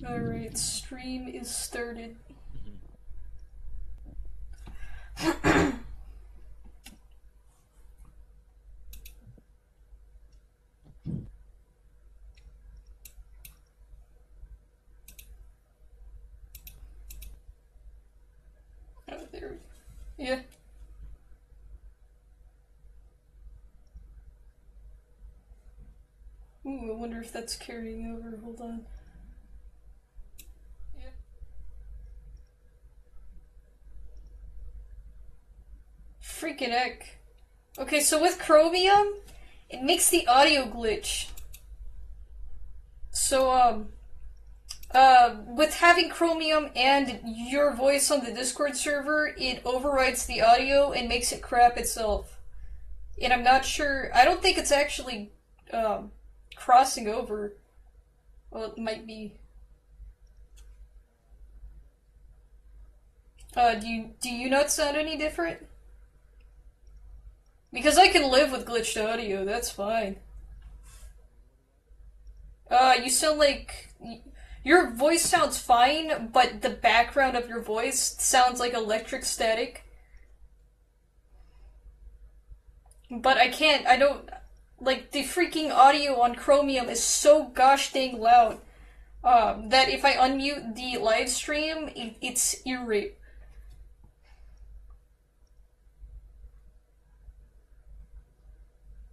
Alright, stream is started. Oh, there we go. Yeah. Ooh, I wonder if that's carrying over. Hold on. Yeah. Freaking heck. Okay, so with Chromium, it makes the audio glitch. So, with having Chromium and your voice on the Discord server, it overrides the audio and makes it crap itself. And I'm not sure, I don't think it's actually, crossing over. Well, it might be. Do you not sound any different? Because I can live with glitched audio, that's fine. You sound like... Your voice sounds fine, but the background of your voice sounds like electric static. But I don't... Like, the freaking audio on Chromium is so gosh dang loud, that if I unmute the live stream, it's ear rape.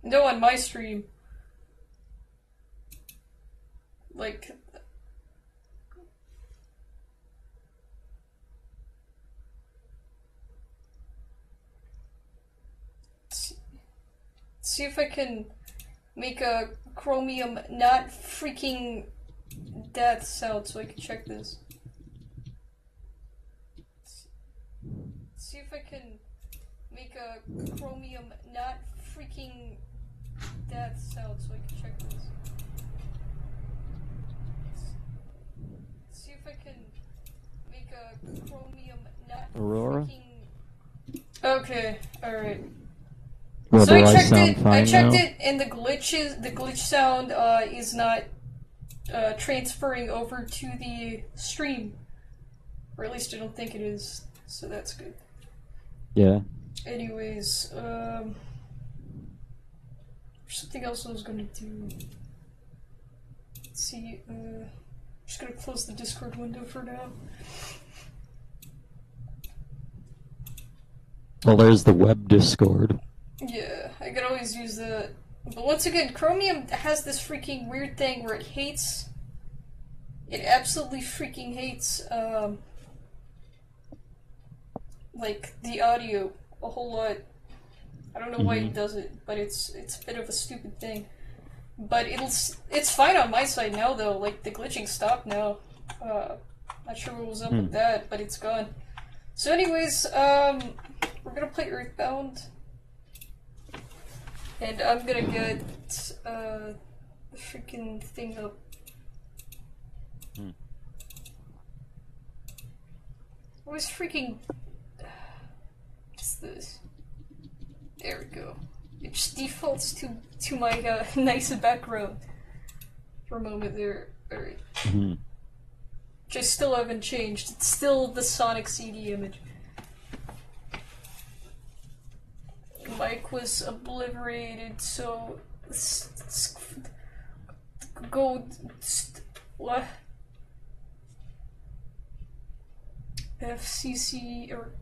No, on my stream. Like... See if I can make a Chromium not freaking death sound so I can check this. See if I can make a Chromium not freaking death sound so I can check this. See if I can make a Chromium not Aurora? freaking... Okay, alright. Well, So do I checked it. fine I checked now? it, and the glitch sound is not transferring over to the stream, or at least I don't think it is. So that's good. Yeah. Anyways, there's something else I was gonna do. Let's see. I'm just gonna close the Discord window for now. Well, there's the web Discord. Yeah, I could always use that. But once again, Chromium has this freaking weird thing where it hates... It absolutely freaking hates, like, the audio a whole lot. I don't know why it does it, but it's a bit of a stupid thing. But it's fine on my side now, though. Like, the glitching stopped now. Not sure what was up with that, but it's gone. So anyways, we're gonna play EarthBound. And I'm gonna get the freaking thing up. What's freaking... What's this? There we go. It just defaults to my nice background for a moment there. Alright. Which I still haven't changed. It's still the Sonic CD image. Mike was obliterated, so go what? FCC or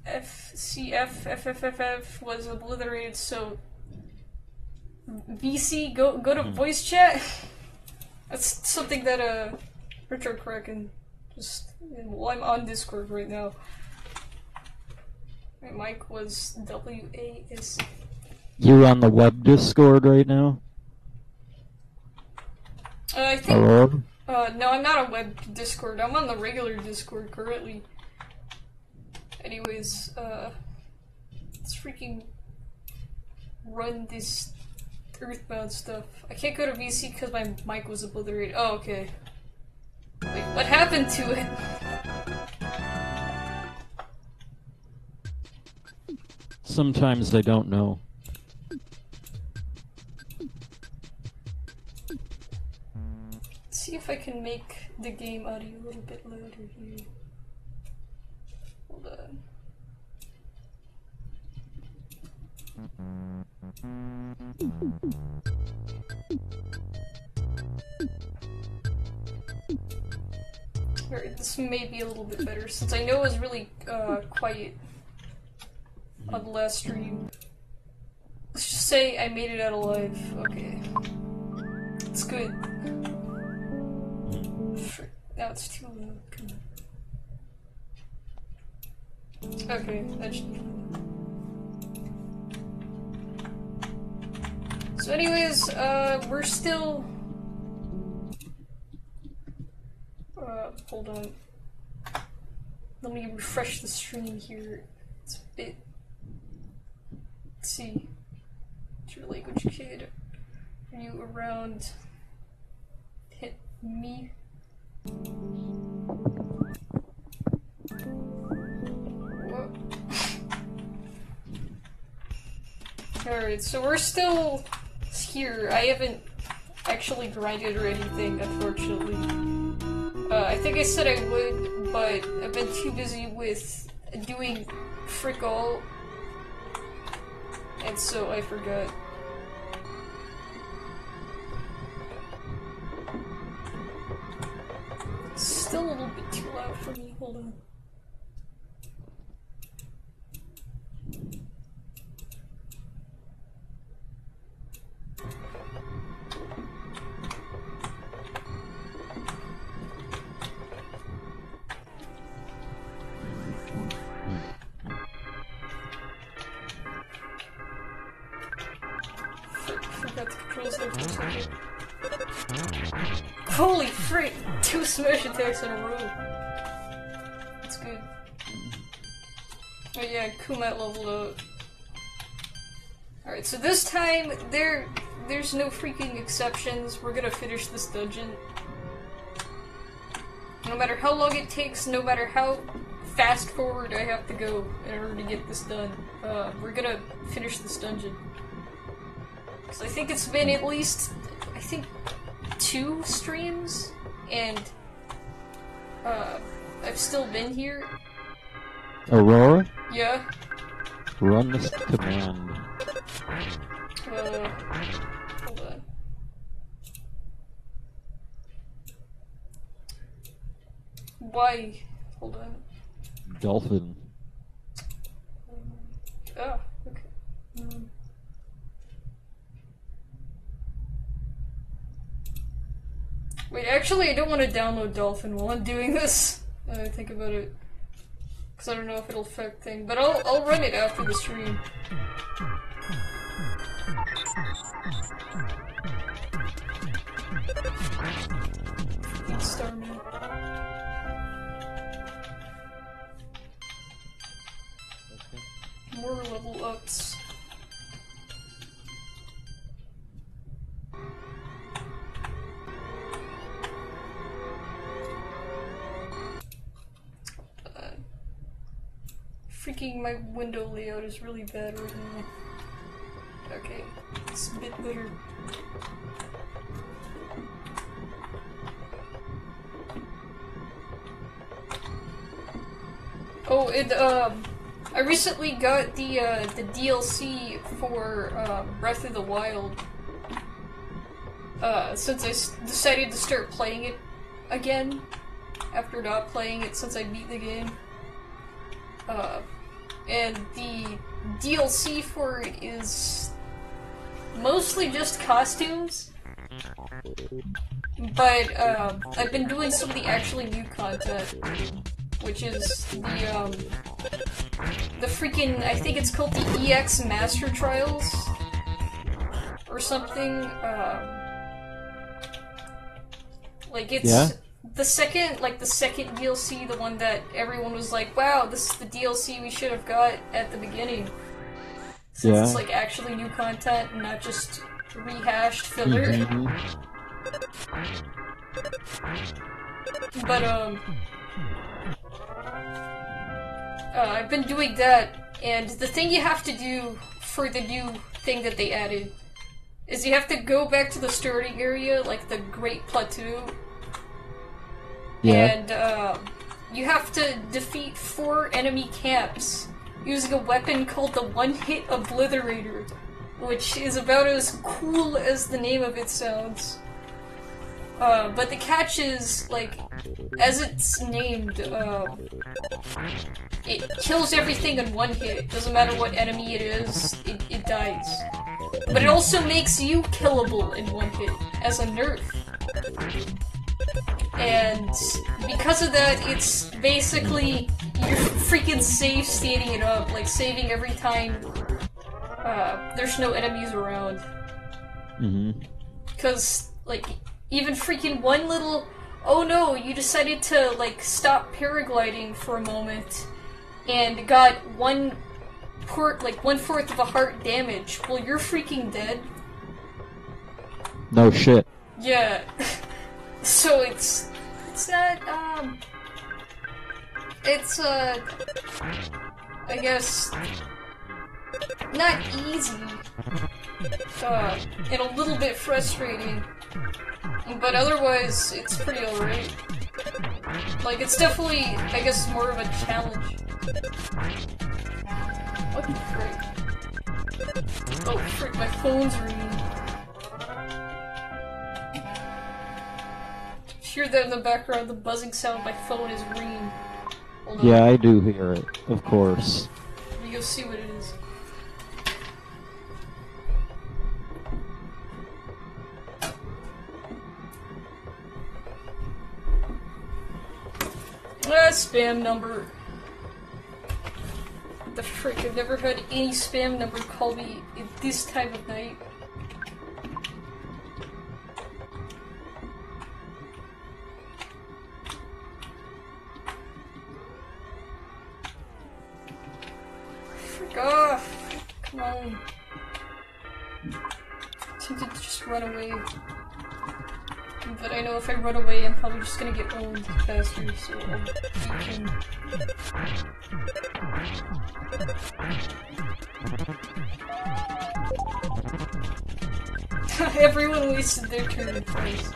FCF was obliterated, so VC go to voice chat. That's something that Richard Kraken just well, I'm on Discord right now. My mic was WAS. You're on the web Discord right now? I think. Hello? No, I'm not on web Discord. I'm on the regular Discord currently. Anyways, let's freaking run this EarthBound stuff. I can't go to VC because my mic was obliterated. Oh, okay. Wait, what happened to it? Sometimes they don't know. Let's see if I can make the game audio a little bit louder here. Hold on. Alright, this may be a little bit better since I know it was really quiet on the last stream. Let's just say I made it out alive. Okay. It's good. Frick. Now it's too loud. Come on. Okay, that should be fine. So anyways, we're still... hold on. Let me refresh the stream here. It's a bit... Let's see. What's your language, kid? Are you around? Hit me? What? Alright, so we're still here. I haven't actually grinded or anything, unfortunately. I think I said I would, but I've been too busy with doing frick all, and so I forgot. It's still a little bit too loud for me, hold on. Forgot the controls there for a second. Holy frick! 2 smash attacks in a row. That's good. Oh yeah, Kumat leveled up. Alright, so this time, there's no freaking exceptions. We're gonna finish this dungeon. No matter how long it takes, no matter how fast forward I have to go in order to get this done, we're gonna finish this dungeon. Because I think it's been at least, I think, 2 streams, and I've still been here. Aurora? Yeah? Run this command. Hold on. Why? Hold on. Dolphin. Oh, okay. Wait, actually, I don't want to download Dolphin while I'm doing this. I think about it. Because I don't know if it'll affect things. But I'll run it after the stream. Starman. More level ups. Freaking my window layout is really bad right now. Okay, it's a bit better. Oh, I recently got the DLC for Breath of the Wild. Since I decided to start playing it again after not playing it since I beat the game. And the DLC for it is mostly just costumes, but I've been doing some of the actually new content, which is the freaking, I think it's called the EX Master Trials or something. Like it's. Yeah? The second DLC, the one that everyone was like, wow, this is the DLC we should have got at the beginning. Since it's like actually new content and not just rehashed filler. But, I've been doing that, and the thing you have to do for the new thing that they added is you have to go back to the starting area, like the Great Plateau, Yeah. And you have to defeat 4 enemy camps using a weapon called the One-Hit Obliterator, which is about as cool as the name of it sounds. But the catch is, like, as it's named, it kills everything in 1 hit. Doesn't matter what enemy it is, it dies. But it also makes you killable in 1 hit, as a nerf. And because of that, it's basically you're freaking save stating it up, like saving every time there's no enemies around. Because, like, even freaking one little, oh no, you decided to, like, stop paragliding for a moment and got 1/4 of a heart damage. Well, you're freaking dead. No shit. Yeah. So it's not, it's, I guess, not easy, and a little bit frustrating, but otherwise, it's pretty alright. Like, it's definitely, I guess, more of a challenge. What the frick? Oh, frick, my phone's ringing. Hear that in the background, the buzzing sound, my phone is ringing. Hold on. Yeah, I do hear it, of course. Let me go see what it is. Spam number. What the frick, I've never had any spam number call me at this time of night. Frick off! Come on. I'm tempted to just run away. But I know if I run away, I'm probably just gonna get owned faster, so I'll beat him. Everyone wasted their turn twice.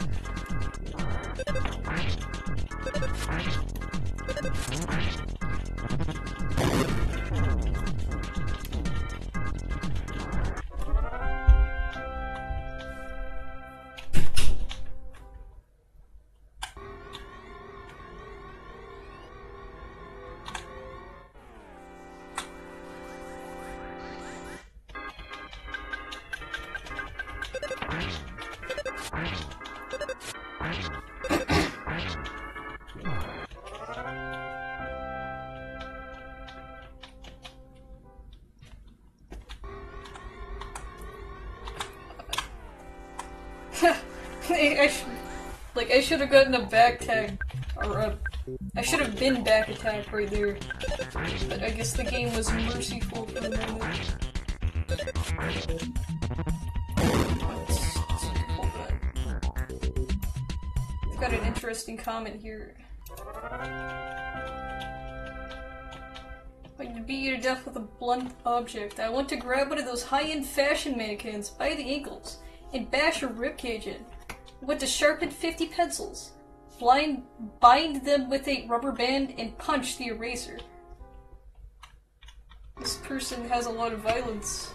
I should have gotten a back tag, or I should have been back attack right there, but I guess the game was merciful for the moment. Hold on. I've got an interesting comment here. I can beat you to death with a blunt object. I want to grab one of those high-end fashion mannequins by the ankles and bash her ribcage in. I want to sharpen 50 pencils, bind them with a rubber band, and punch the eraser. This person has a lot of violence.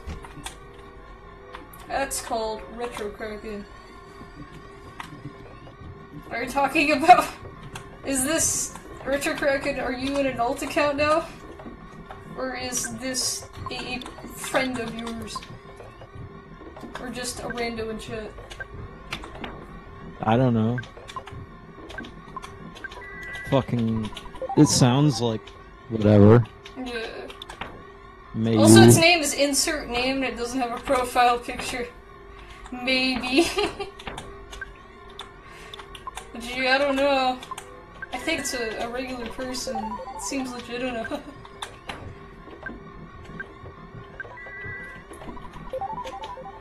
That's called retro cracking. Are you talking about... Is this... Retro cracking, are you an adult account now? Or is this a friend of yours? Or just a rando in chat? I don't know. Fucking... It sounds like... whatever. Yeah. Maybe. Also, its name is insert name and it doesn't have a profile picture. Maybe. But gee, I don't know. I think it's a regular person. It seems legit enough.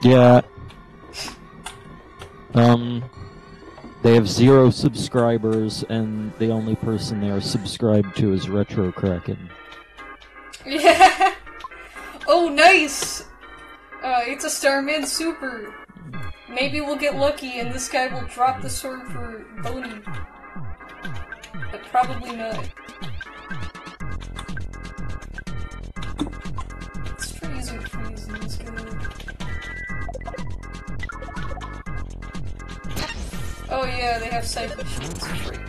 Yeah. They have 0 subscribers, and the only person they are subscribed to is Retro Kraken. Yeah! Oh, nice! It's a Starman Super. Maybe we'll get lucky and this guy will drop the sword for Boney. probably not. Let's try using freeze in this guy. Oh yeah, they have psychic shields. Freak.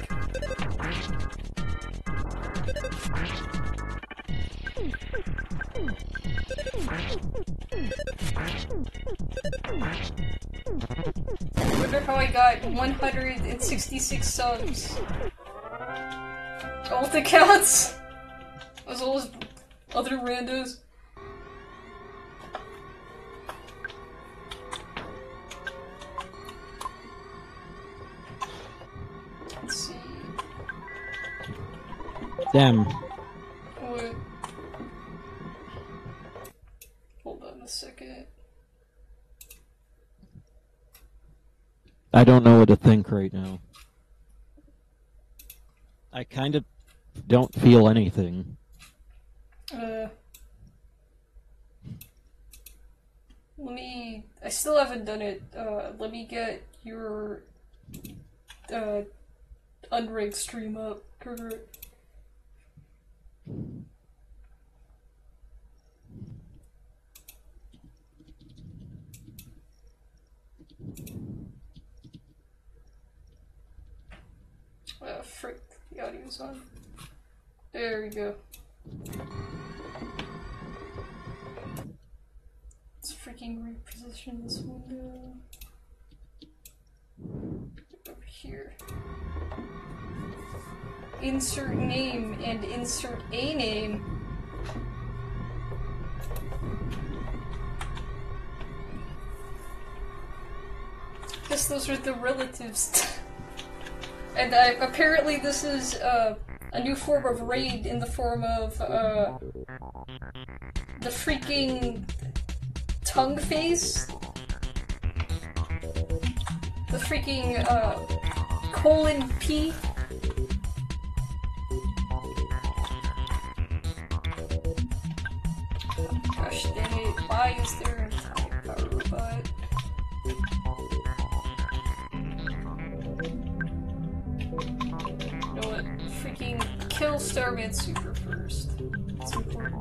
I wonder how I got 166 subs. Alt accounts? As well as other randos. Let's see. Damn. What? Hold on a second. I don't know what to think right now. I kind of don't feel anything. Let me... I still haven't done it. Let me get your, unrigged stream up, Kargaroc. Frick, the audio's on. There we go. Let's freaking reposition this window. Over here. Insert name and insert a name. Guess those are the relatives. And apparently this is a new form of raid in the form of the freaking tongue face. The freaking colon P. Gosh dang it, why is there a robot? You know what? Freaking kill Starman Super first. It's important.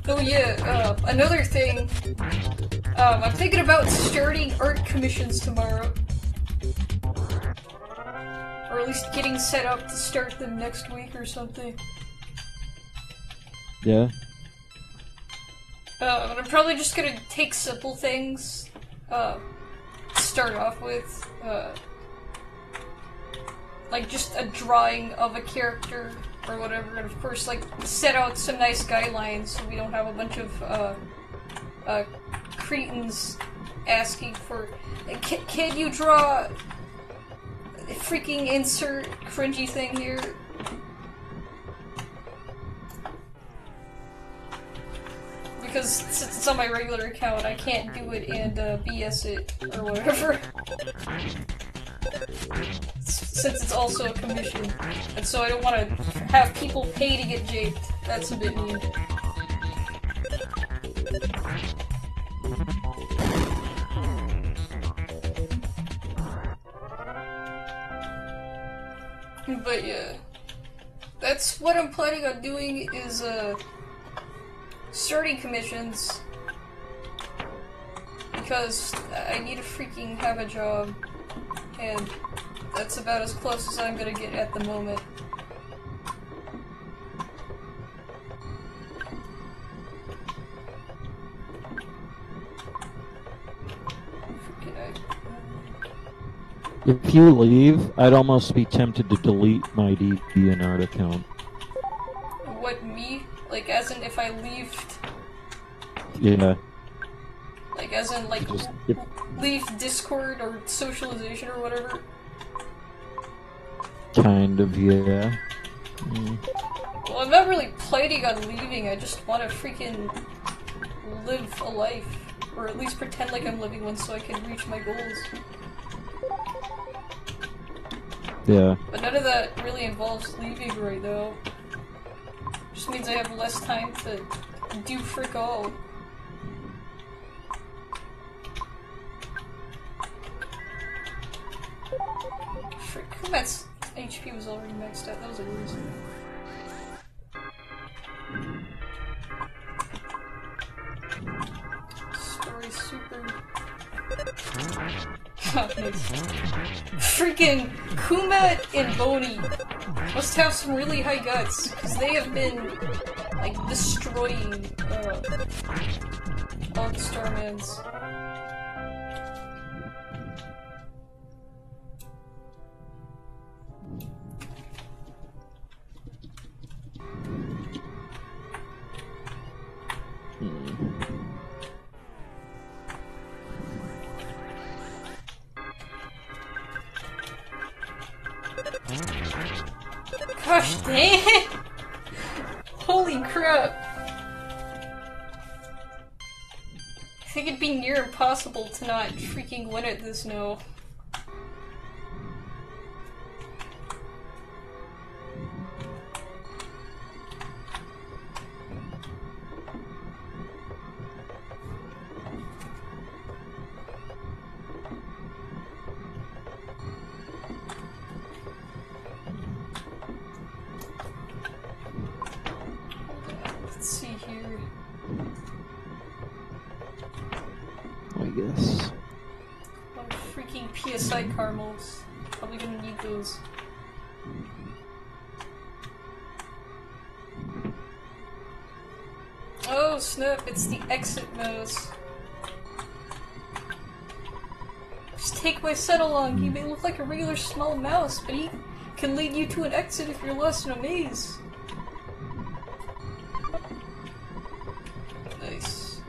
Oh yeah, another thing. I'm thinking about starting art commissions tomorrow. Or at least getting set up to start them next week or something. Yeah? I'm probably just gonna take simple things, to start off with, like just a drawing of a character or whatever, and of course, like, set out some nice guidelines so we don't have a bunch of, cretins asking for, can you draw a freaking insert cringy thing here? Because since it's on my regular account, I can't do it and BS it or whatever. Since it's also a commission. And so I don't want to have people pay to get japed. That's a bit mean. But yeah. That's what I'm planning on doing is, starting commissions, because I need to freaking have a job, and that's about as close as I'm gonna get at the moment. If you leave, I'd almost be tempted to delete my DeviantArt account. What, me? Like, as in if I leave... Yeah. Like, as in, like, leave Discord or socialization or whatever? Kind of, yeah. Mm. Well, I'm not really planning on leaving, I just want to freaking live a life. Or at least pretend like I'm living one so I can reach my goals. Yeah. But none of that really involves leaving right now. Just means I have less time to do frick all. Frick, Kumet's HP was already maxed out, that was a reason. Story super... Oh, nice. Freaking Kumet and Boney must have some really high guts, because they have been, like, destroying, all the Starmans. Gosh dang it! Holy crap! I think it'd be near impossible to not freaking win at this now. Let's see here. I guess. One freaking PSI caramels. Probably gonna need those. Oh snap, it's the exit mouse. Just take my set along. He may look like a regular small mouse, but he can lead you to an exit if you're lost in a maze. Nice.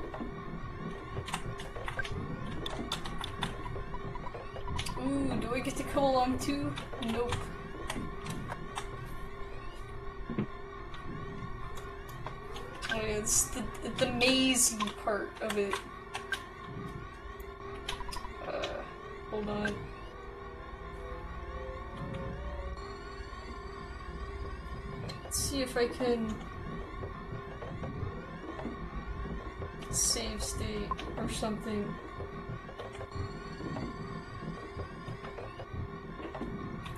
Ooh, do I get to come along too? Nope. Oh yeah, it's the mazy part of it. Hold on. Let's see if I can save state or something.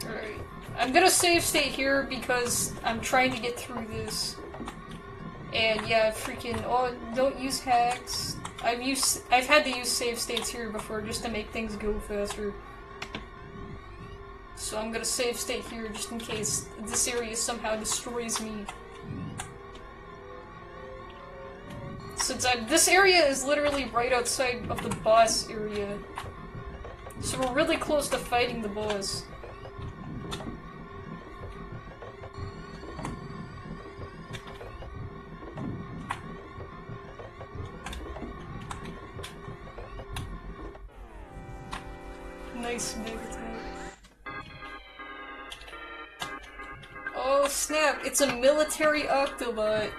Alright. I'm gonna save state here because I'm trying to get through this. And yeah, freaking, oh, don't use hacks. I've had to use save states here before just to make things go faster. So I'm gonna save state here just in case this area somehow destroys me. Since this area is literally right outside of the boss area. So we're really close to fighting the boss. Nice mega attack. Oh snap, it's a military Octobot.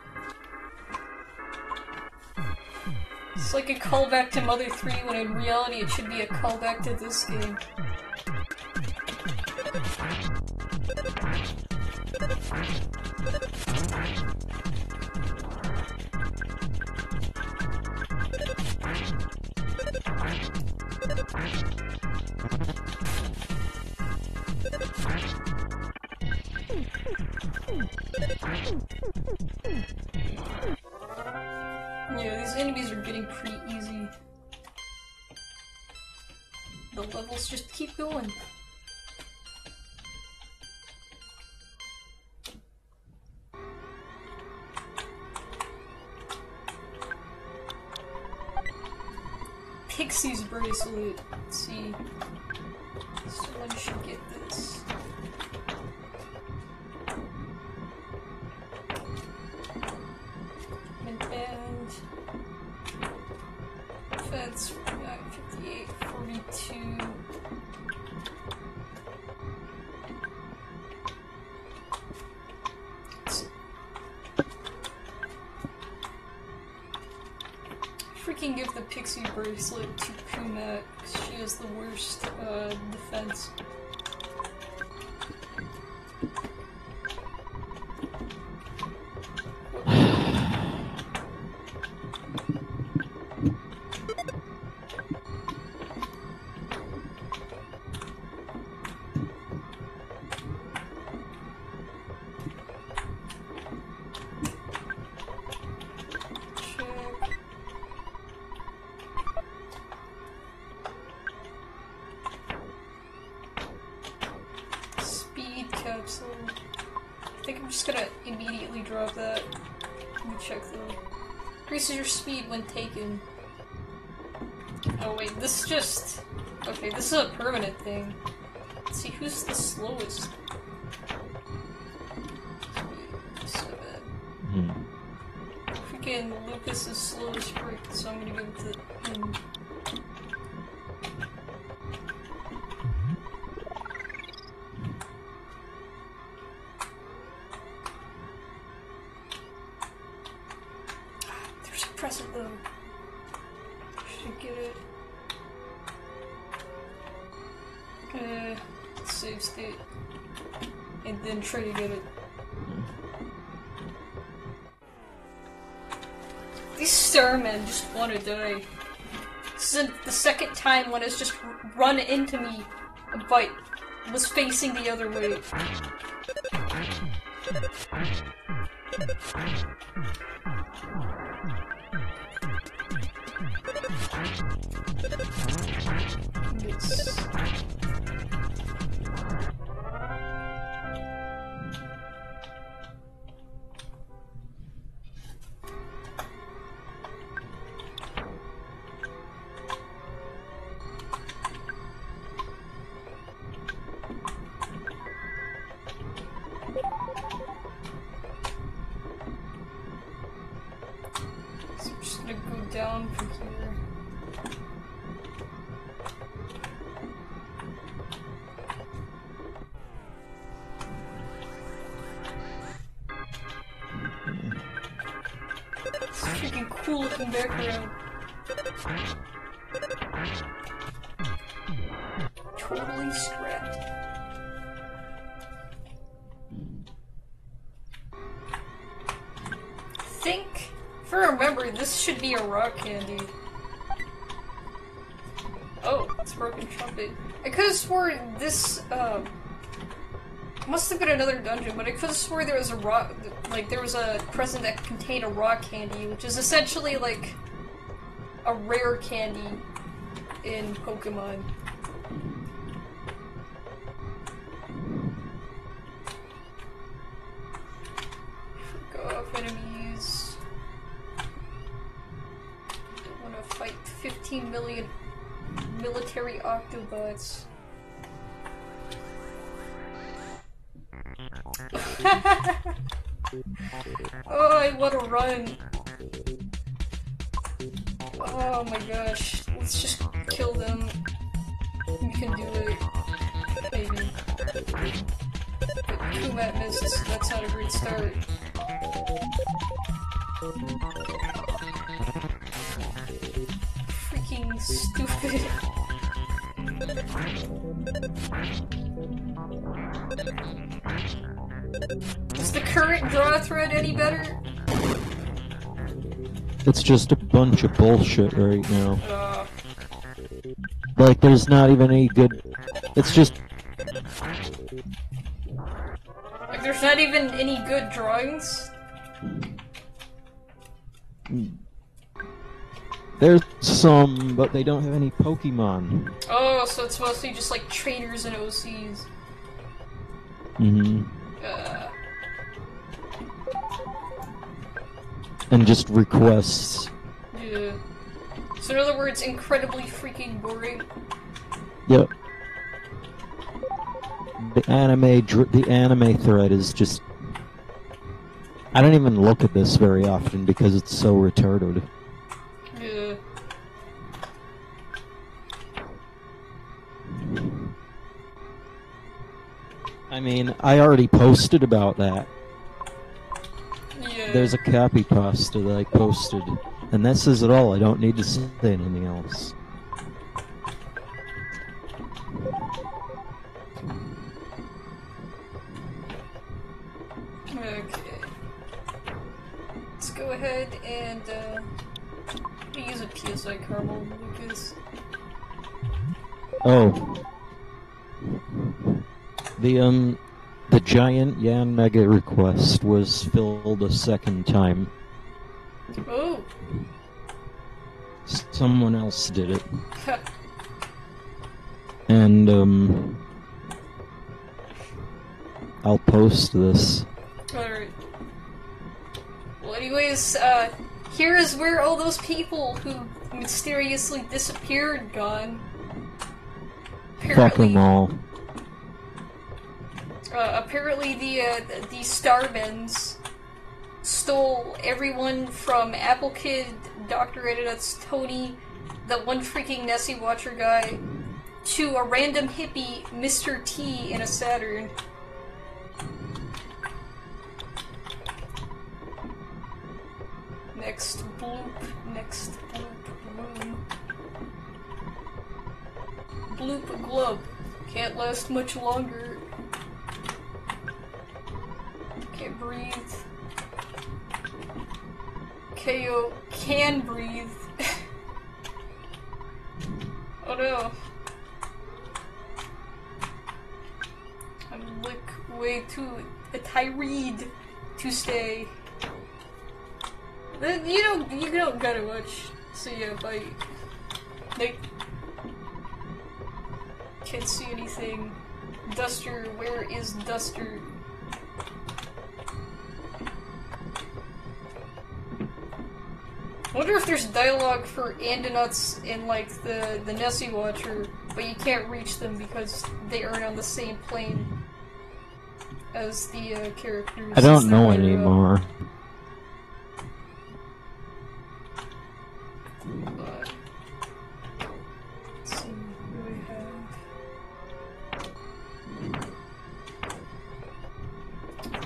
It's like a callback to Mother 3 when in reality it should be a callback to this game. Yeah, these enemies are getting pretty easy. The levels just keep going. Pixie's bracelet. Let's see. Someone should get this. And defense 49, 58, 42. freaking give the pixie bracelet to Kumat, because she has the worst, defense. I think I'm just gonna immediately drop that. Let me check though. Increases your speed when taken. Oh wait, this is just... Okay, this is a permanent thing. Let's see, who's the slowest? So bad. Freaking Lucas is slow as frick, so I'm gonna give it to him. Present though. Should get it. Save state. And then try to get it. These starmen just wanna die. This is the second time one has just run into me, but was facing the other way. So I'm just gonna go down from here. It's freaking cool looking background. Totally strapped. If I remember, this should be a rock candy. Oh, it's broken trumpet. I could have sworn this, must have been another dungeon, but I could have sworn there was a rock, like, there was a present that contained a rock candy, which is essentially, like, a rare candy in Pokemon. Go off enemies. Don't want to fight 15 million military Octobots. Oh, I want to run. Oh my gosh. Let's just kill them. We can do it. Maybe. But Kumat missed. That's not a great start. Freaking stupid. Is the current draw thread any better? It's just a bunch of bullshit right now. Like, there's not even any good... It's just... Like, there's not even any good drawings? There's some, but they don't have any Pokemon. Oh, so it's mostly just like trainers and OCs. Mm-hmm. And just requests. Yeah. So in other words, incredibly freaking boring. Yep. The anime thread is just... I don't even look at this very often because it's so retarded. Yeah. I mean, I already posted about that. Yeah. There's a copy pasta that I posted And that says it all. I don't need to say anything else. Okay. Let's go ahead and use a PSI caramel because the giant Yan Mega request was filled a second time. oh. Someone else did it. And I'll post this. Alright. Well, anyways, here is where all those people who mysteriously disappeared gone. Fuck them all. Apparently the Starmans stole everyone from Apple Kid, Dr. Edit's Tony, the one freaking Nessie Watcher guy, to a random hippie, Mr. T, in a Saturn. Next bloop room. Bloop glub. Can't last much longer. Can't breathe. KO can breathe. Oh no. I'm like way too tired to stay. You don't gotta watch. So yeah, bye. Like, can't see anything. Duster, where is Duster? I wonder if there's dialogue for Andonauts in like the Nessie Watcher, but you can't reach them because they aren't on the same plane as the characters. I don't know anymore. Let's see what we have.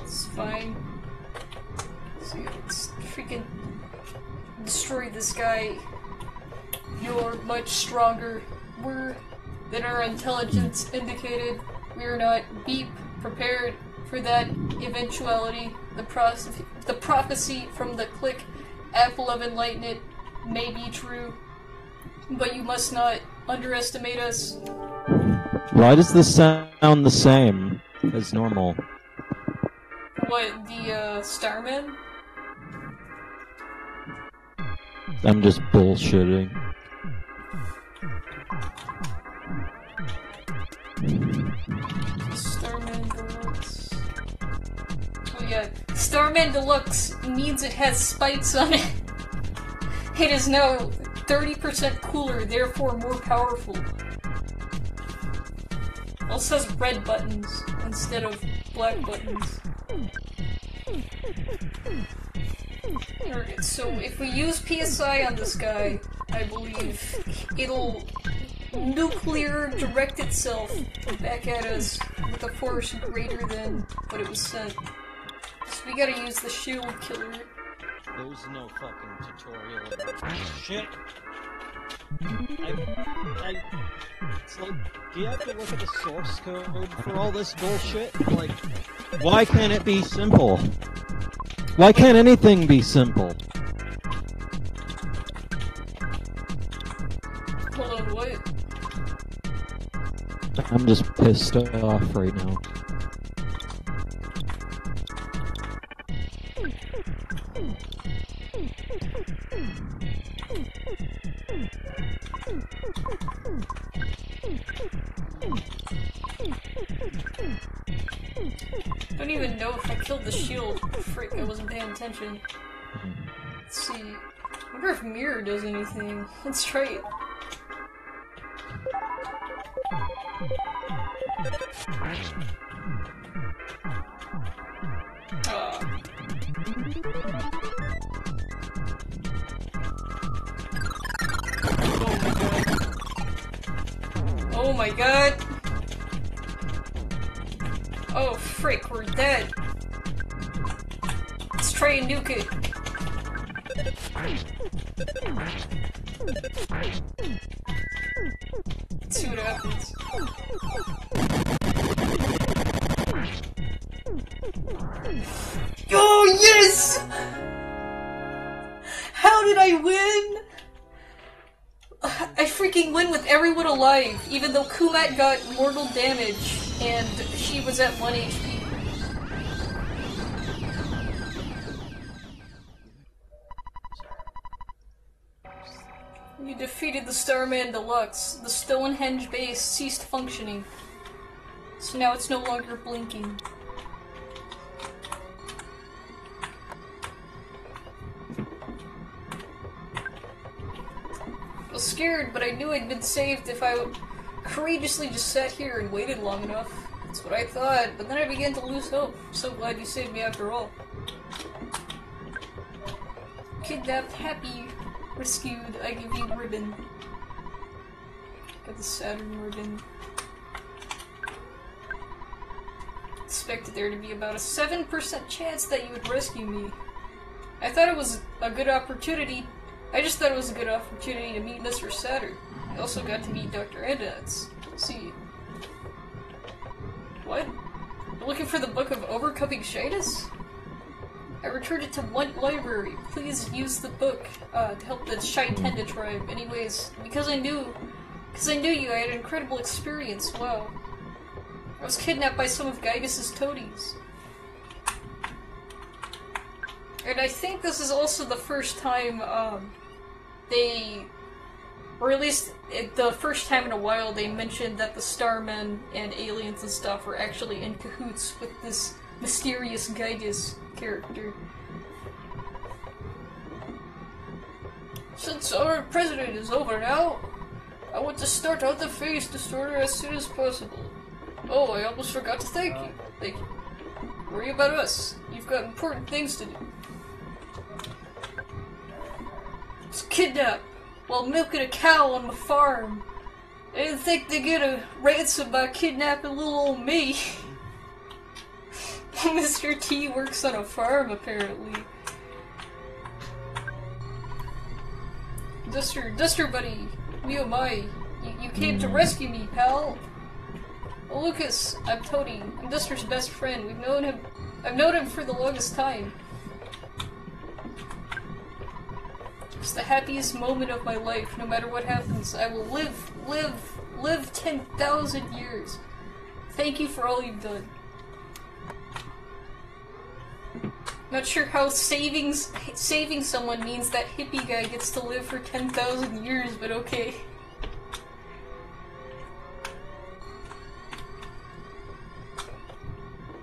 It's fine. So yeah, let's freaking destroy this guy. You're much stronger. Than our intelligence indicated. We are not prepared for that eventuality. The prophecy from the click Apple of Enlightenment may be true, but you must not underestimate us. Why does this sound the same as normal? What, the Starman? I'm just bullshitting. Starman Deluxe. Oh yeah, Starman Deluxe means it has spikes on it. It is now 30% cooler, therefore more powerful. Also has red buttons instead of black buttons. Alright, so if we use PSI on this guy, I believe it'll nuclear direct itself back at us with a force greater than what it was sent. So we gotta use the shield killer. There's no fucking tutorial about this shit. It's like, do you have to look at the source code for all this bullshit? Like, why can't it be simple? Why can't anything be simple? Hold on, what? I'm just pissed off right now. I don't even know if I killed the shield. Frick, I wasn't paying attention. Let's see. I wonder if Mirror does anything. Let's try it. Oh my god! Oh frick, we're dead! Let's try and nuke it! Let's see what happens. Oh, yes! How did I win? I freaking win with everyone alive, even though Kumat got mortal damage and she was at 1 HP. You defeated the Starman Deluxe. The Stonehenge base ceased functioning. So now it's no longer blinking. I was scared, but I knew I'd been saved if I would courageously just sat here and waited long enough. That's what I thought, but then I began to lose hope. So glad you saved me after all. Kidnapped, happy, rescued, I give you ribbon. Got the Saturn ribbon. Expected there to be about a 7% chance that you would rescue me. I thought it was a good opportunity. I just thought it was a good opportunity to meet Mr. Saturn. I also got to meet Dr. Endats. See. What? You're looking for the book of Overcoming Shyness? I returned it to one library. Please use the book to help the Shaitenda tribe. Anyways, because I knew you, I had an incredible experience. Wow. I was kidnapped by some of Gygas's toadies. And I think this is also the first time, or at least the first time in a while they mentioned that the Starmen and aliens and stuff were actually in cahoots with this mysterious Gygas character. Since our president is over now, I want to start out the phase disorder as soon as possible. Oh, I almost forgot to thank you. Thank you. Worry about us. You've got important things to do. I was kidnapped while milking a cow on my farm. I didn't think they'd get a ransom by kidnapping little old me. Mr. T works on a farm, apparently. Duster buddy, me oh my, you came to rescue me, pal. Oh, Lucas, I'm Tony. I'm Duster's best friend. I've known him for the longest time. It's the happiest moment of my life. No matter what happens, I will live 10,000 years. Thank you for all you've done. Not sure how saving someone means that hippie guy gets to live for 10,000 years, but okay.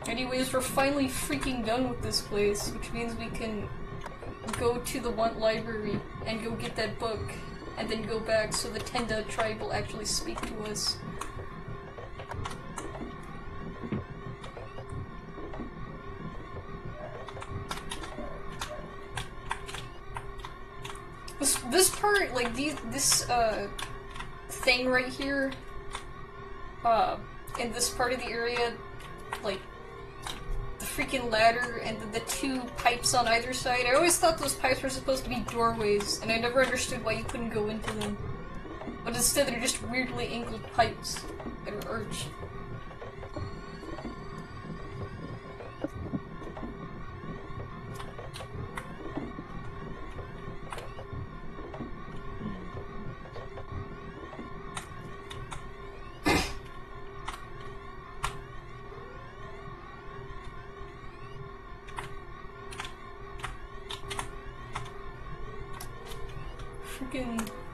Anyways, we're finally freaking done with this place, which means we can go to the one library and go get that book, and then go back so the Tenda tribe will actually speak to us. This part, like, this thing right here, in this part of the area, like, the freaking ladder and the two pipes on either side, I always thought those pipes were supposed to be doorways, and I never understood why you couldn't go into them. But instead they're just weirdly angled pipes that are arched.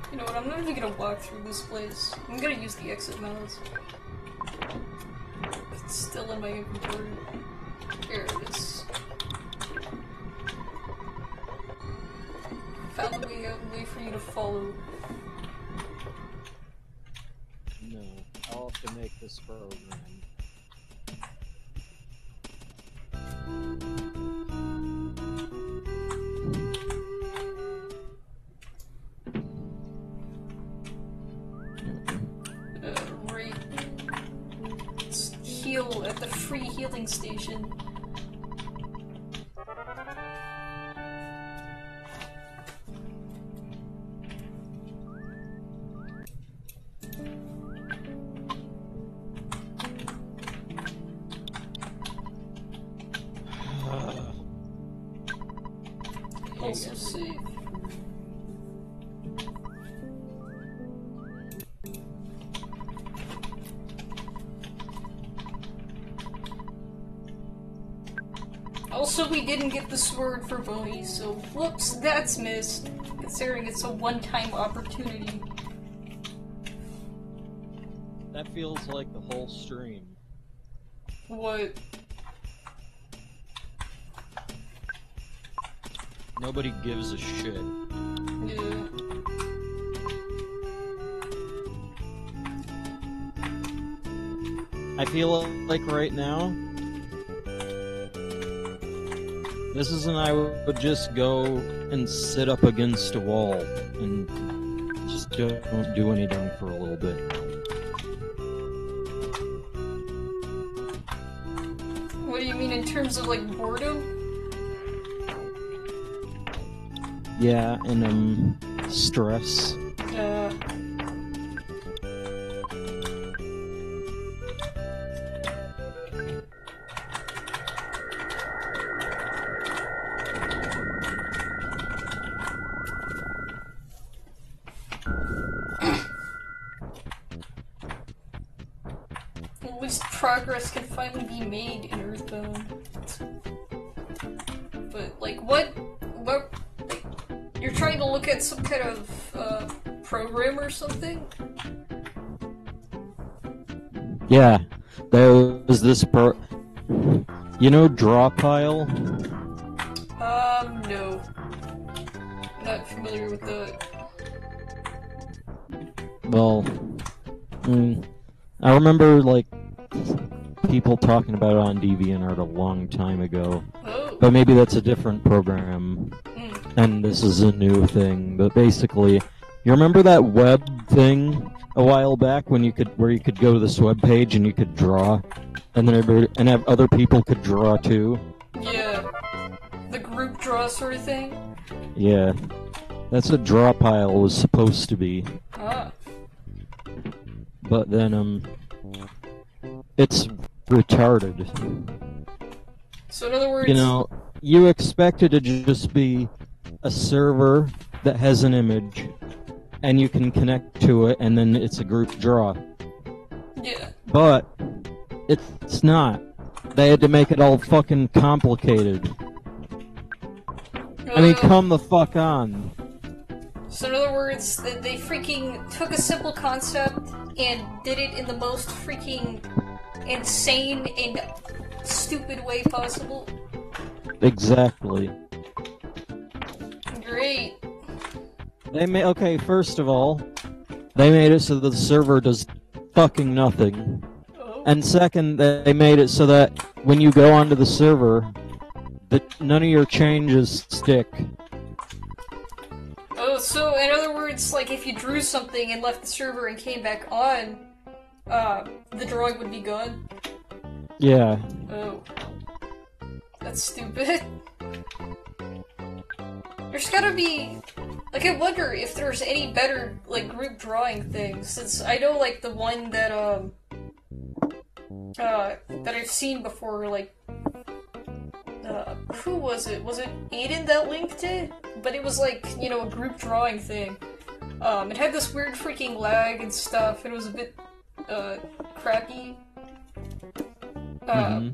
You know what, I'm not even gonna walk through this place. I'm gonna use the exit mouse. It's still in my inventory. Here it is. Found a way out and wait for you to follow. No, I'll have to make this program. At the free healing station. Also save. Also, we didn't get the sword for Boney, so whoops, that's missed. Considering it's a one-time opportunity. That feels like the whole stream. What? Nobody gives a shit. Yeah. I feel like right now, Mrs. and I would just go and sit up against a wall and just don't do anything for a little bit. What do you mean in terms of, like, boredom? Yeah, and stress. At least progress can finally be made in EarthBound. But, like, what, like, you're trying to look at some kind of, program or something? Yeah, there was this you know draw pile? No. Not familiar with that. Well, I remember, like, people talking about it on DeviantArt a long time ago. Oh. But maybe that's a different program, and this is a new thing. But basically, you remember that web thing a while back where you could go to this web page and you could draw, and then have other people could draw too? Yeah. The group draw sort of thing? Yeah. That's what draw pile was supposed to be. Ah. But then, it's retarded. So in other words... You know, you expect it to just be a server that has an image, and you can connect to it, and then it's a group draw. Yeah. But, it's not. They had to make it all fucking complicated. I mean, come the fuck on. So in other words, they freaking took a simple concept and did it in the most freaking insane and stupid way possible. Exactly. Great. Okay, first of all, they made it so that the server does fucking nothing. Oh. And second, they made it so that when you go onto the server, that none of your changes stick. Oh, so in other words, like if you drew something and left the server and came back on, the drawing would be gone? Yeah. Oh. That's stupid. There's gotta be... Like, I wonder if there's any better, like, group drawing things, since I know, like, the one that, that I've seen before, like, who was it? Was it Aiden that linked it? But it was, like, you know, a group drawing thing. It had this weird freaking lag and stuff, and it was a bit, crappy. I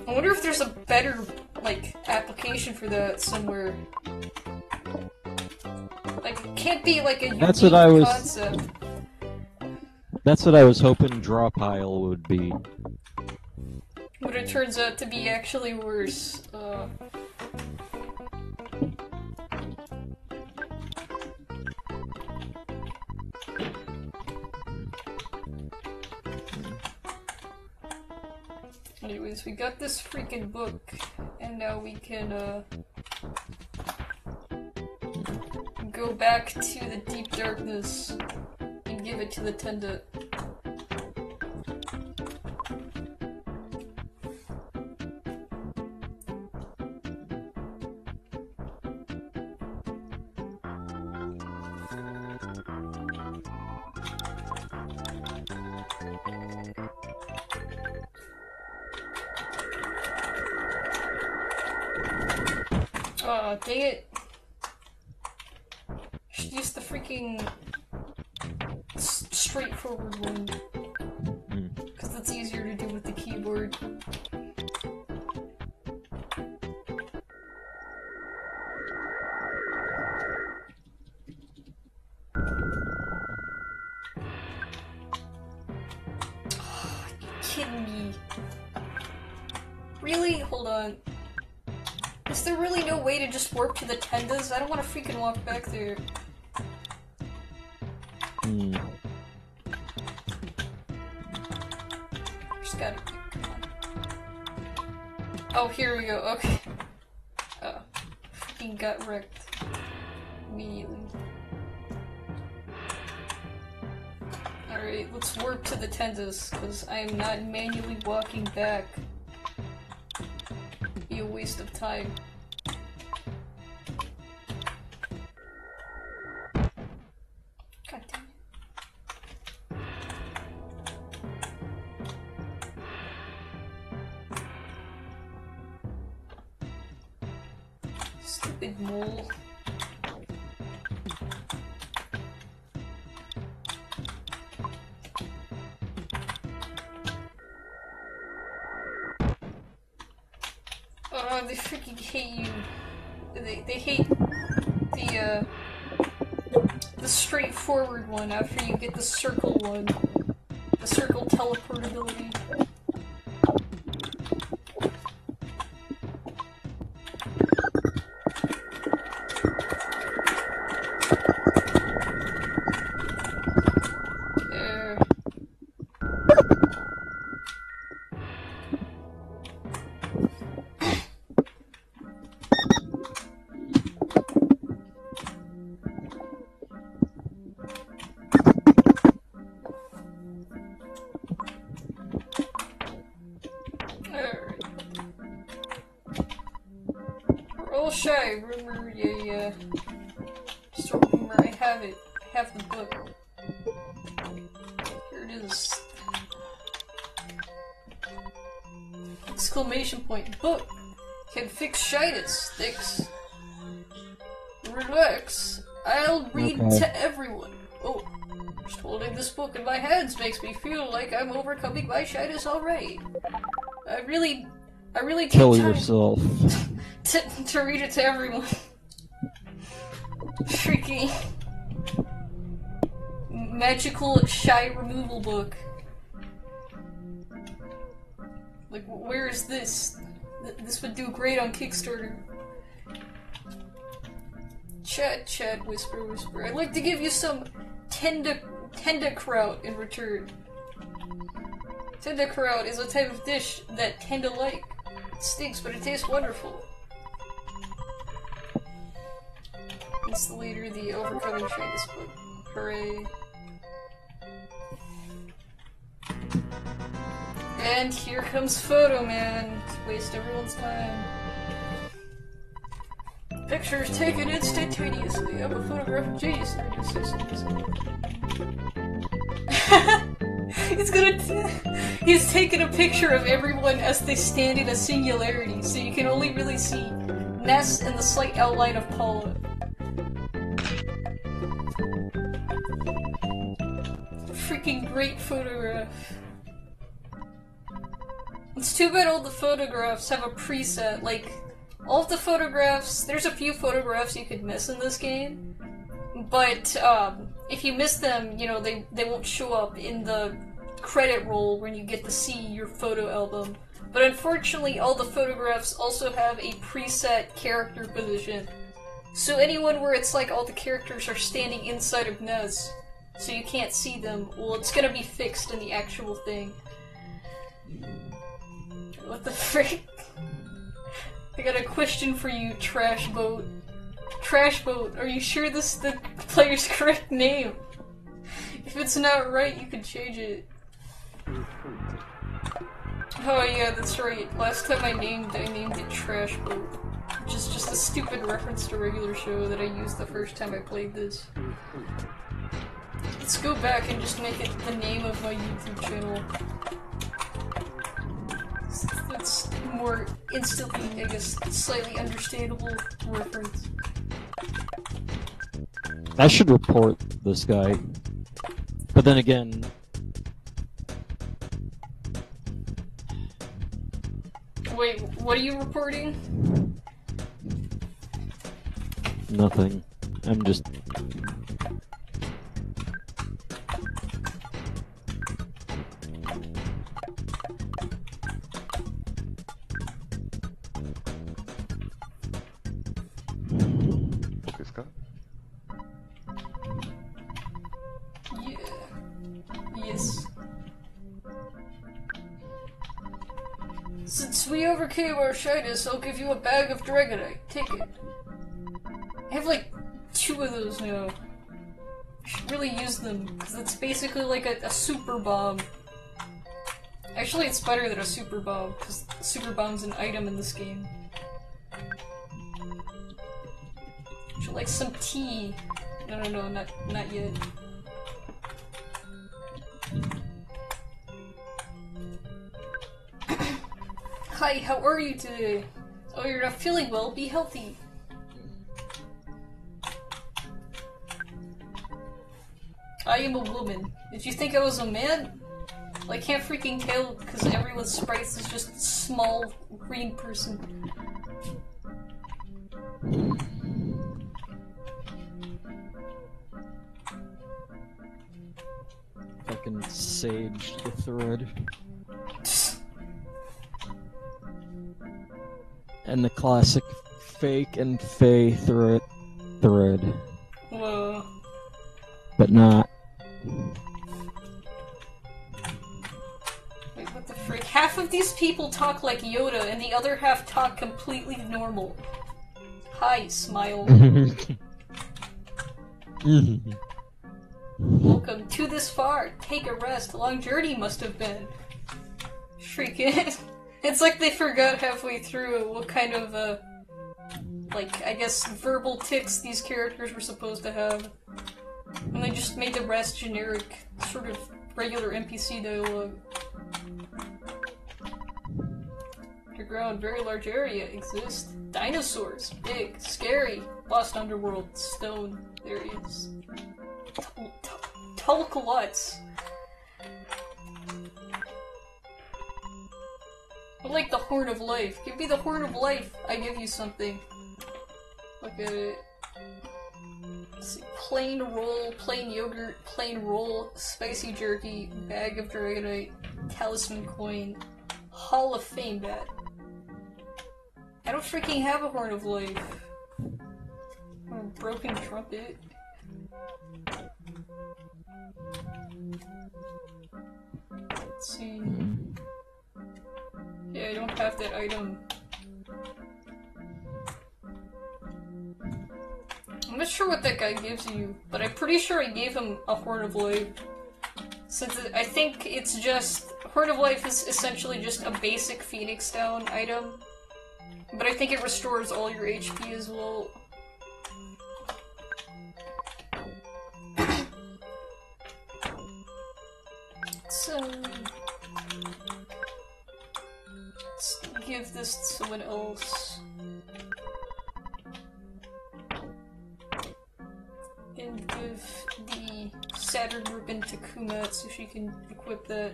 wonder if there's a better, like, application for that somewhere. Like, it can't be, like, a unique concept. That's what I was hoping draw pile would be. But it turns out to be actually worse. Anyways, we got this freaking book, and now we can, go back to the deep darkness and give it to the Tenda. Aw, dang it. should use the freaking straightforward one. Because that's easier to do with the keyboard. Oh, you kidding me? Really? Hold on. Is there really no way to just warp to the tendas? I don't want to freaking walk back there. Just gotta... Come on. Oh, here we go. Okay. Oh. Freaking got wrecked. Immediately. Alright, let's warp to the tendas, because I am not manually walking back. Be a waste of time. God damn it. Stupid mole. Oh, they freaking hate you. They hate the straightforward one after you get the circle one. The circle teleportability. Shy, rumor, yeah. Just a rumor, I have it. I have the book. Here it is. Exclamation point. Book! Can fix shitus. Thanks. Relax. I'll read to everyone. Oh, just holding this book in my hands makes me feel like I'm overcoming my shitus alright. I really kill yourself. to read it to everyone. Freaking magical shy removal book. Like, where is this? This would do great on Kickstarter. Chat, whisper, whisper. I'd like to give you some Tenda-kraut in return. Tenda-kraut is a type of dish that Tenda like. It stinks, but it tastes wonderful. Installator, the overcoming shyness book. Hooray. And here comes Photo Man to waste everyone's time. Pictures taken instantaneously of a photograph genius. He's taken a picture of everyone as they stand in a singularity, so you can only really see Ness and the slight outline of Paula. Freaking great photograph. It's too bad all the photographs have a preset, like, all of the photographs, there's a few photographs you could miss in this game, but, if you miss them, you know, they won't show up in the credit roll when you get to see your photo album. But unfortunately, all the photographs also have a preset character position. So anyone where it's like all the characters are standing inside of Ness, so you can't see them, well, it's gonna be fixed in the actual thing. What the frick? I got a question for you, Trash Boat. Trash Boat, are you sure this is the player's correct name? If it's not right, you can change it. Oh yeah, that's right. Last time I named it Trash Boat. Which is just a stupid reference to regular show that I used the first time I played this. Let's go back and just make it the name of my YouTube channel. That's more instantly, I guess, slightly understandable reference. I should report this guy. But then again... Wait, what are you reporting? Nothing. I'm just... Yeah. Yes. Since we overcame our shyness, I'll give you a bag of Dragonite. Take it. I have like 2 of those now. I should really use them, because it's basically like a super bomb. Actually, it's better than a super bomb, because a super bomb's an item in this game. Would you like some tea? No, not yet. Hi, how are you today? Oh, you're not feeling well? Be healthy. I am a woman. Did you think I was a man? Well, I can't freaking tell because everyone's sprites is just a small green person. Fucking sage the thread. And the classic fake and fey thread. Whoa. But not. Wait, what the frick? Half of these people talk like Yoda, and the other half talk completely normal. Hi, smile. Welcome to this far. Take a rest. A long journey must have been. Freaking. It's like they forgot halfway through what kind of, like, I guess, verbal tics these characters were supposed to have. And they just made the rest generic, sort of regular NPC dialogue. Underground, very large area exists. Dinosaurs, big, scary. Lost underworld, stone. There he is. Tulkalots. I like the Horn of Life. Give me the Horn of Life. I give you something. Look at it. Let's see. Plain roll, plain yogurt, plain roll, spicy jerky, bag of Dragonite, talisman coin, Hall of Fame bat. I don't freaking have a Horn of Life. Or a broken trumpet. Let's see. Yeah, I don't have that item. I'm not sure what that guy gives you, but I'm pretty sure I gave him a Horn of Life. Since I think it's just... Horn of Life is essentially just a basic Phoenix Down item. But I think it restores all your HP as well. So... let's give this to someone else. And give the Saturn ribbon to Kumat so she can equip that.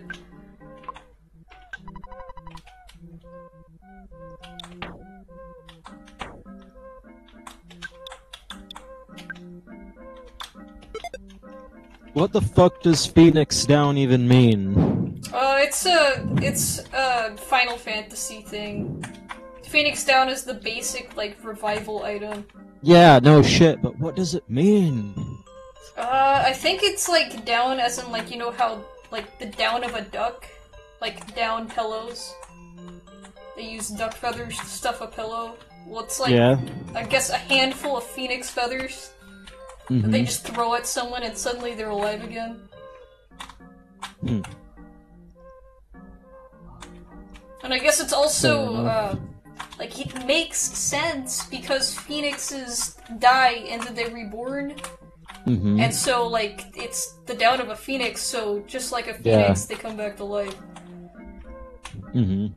What the fuck does Phoenix Down even mean? It's a Final Fantasy thing. Phoenix Down is the basic, like, revival item. Yeah, no shit, but what does it mean? I think it's, like, down as in, like, you know how, like, the down of a duck? Like, down pillows? They use duck feathers to stuff a pillow. Well, it's like, yeah. I guess a handful of phoenix feathers. Mm-hmm. They just throw at someone and suddenly they're alive again. Hmm. And I guess it's also, like, it makes sense because phoenixes die and then they're reborn. Mm-hmm. And so, like, it's the down of a phoenix, so just like a phoenix, they come back to life. Mm-hmm.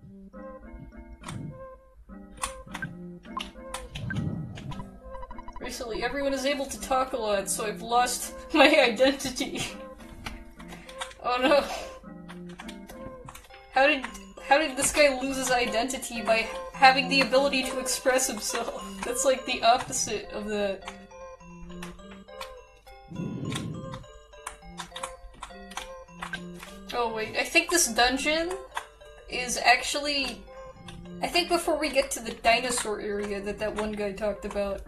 recently. Everyone is able to talk a lot, so I've lost my identity. Oh no. How did this guy lose his identity by having the ability to express himself? That's like the opposite of that. Oh wait, I think this dungeon is actually... I think before we get to the dinosaur area that one guy talked about,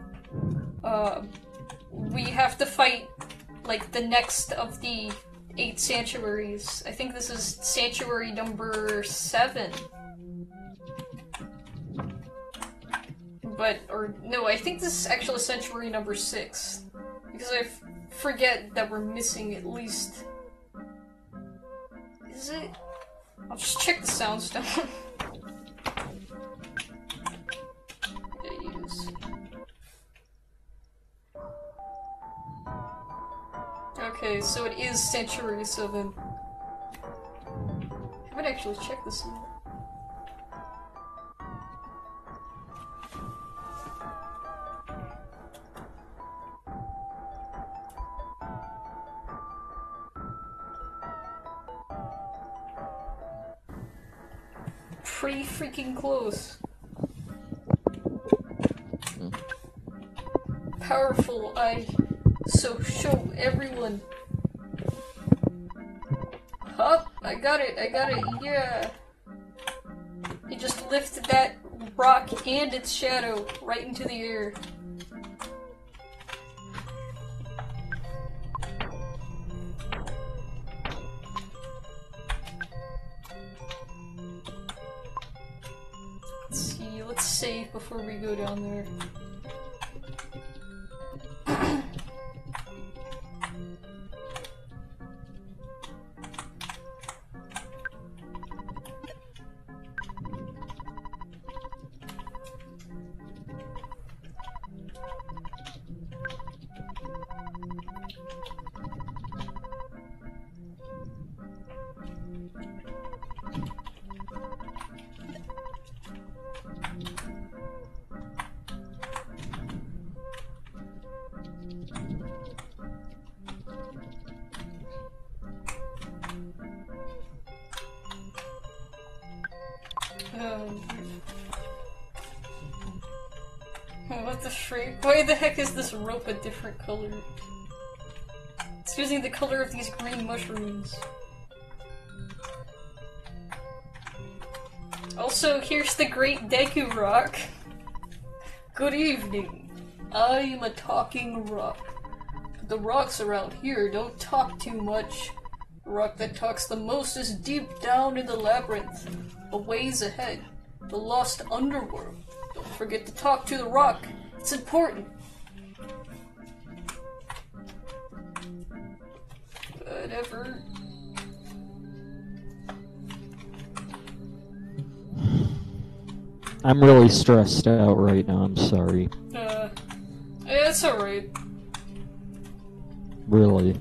we have to fight, like, the next of the 8 sanctuaries. I think this is sanctuary number 7. No, I think this is actually sanctuary number 6. Because I forget that we're missing at least... Is it? I'll just check the soundstone. Okay, so it is Sanctuary 7. I haven't actually checked this yet. Pretty freaking close. Powerful, so show everyone. Huh? I got it, yeah. He just lifted that rock and its shadow right into the air. Let's see, let's save before we go down there. What the freak? Why the heck is this rope a different color? It's using the color of these green mushrooms. Also, here's the Great Deku Rock. Good evening. I am a talking rock. The rocks around here don't talk too much. The rock that talks the most is deep down in the labyrinth, a ways ahead, the lost underworld. Don't forget to talk to the rock. It's important. Whatever. I'm really stressed out right now, I'm sorry. Yeah, it's alright. Really?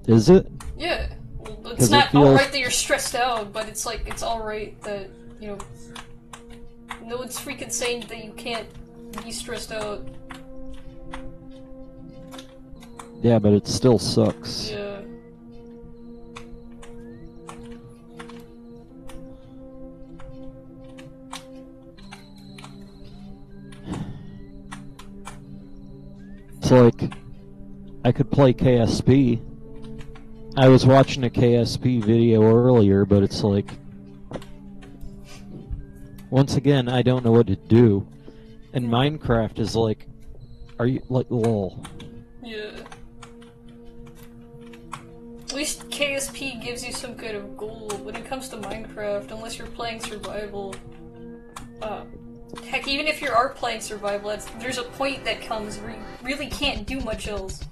Is it? Yeah. Well, it's not alright that you're stressed out, but it's like, it's alright that, you know, no one's freaking saying that you can't be stressed out. Yeah, but it still sucks. Yeah. It's like, I could play KSP. I was watching a KSP video earlier, but it's like, once again, I don't know what to do. And Minecraft is like, are you, like, lol. Yeah. At least KSP gives you some kind of goal. When it comes to Minecraft, unless you're playing survival, heck, even if you are playing survival, there's a point that comes where you really can't do much else.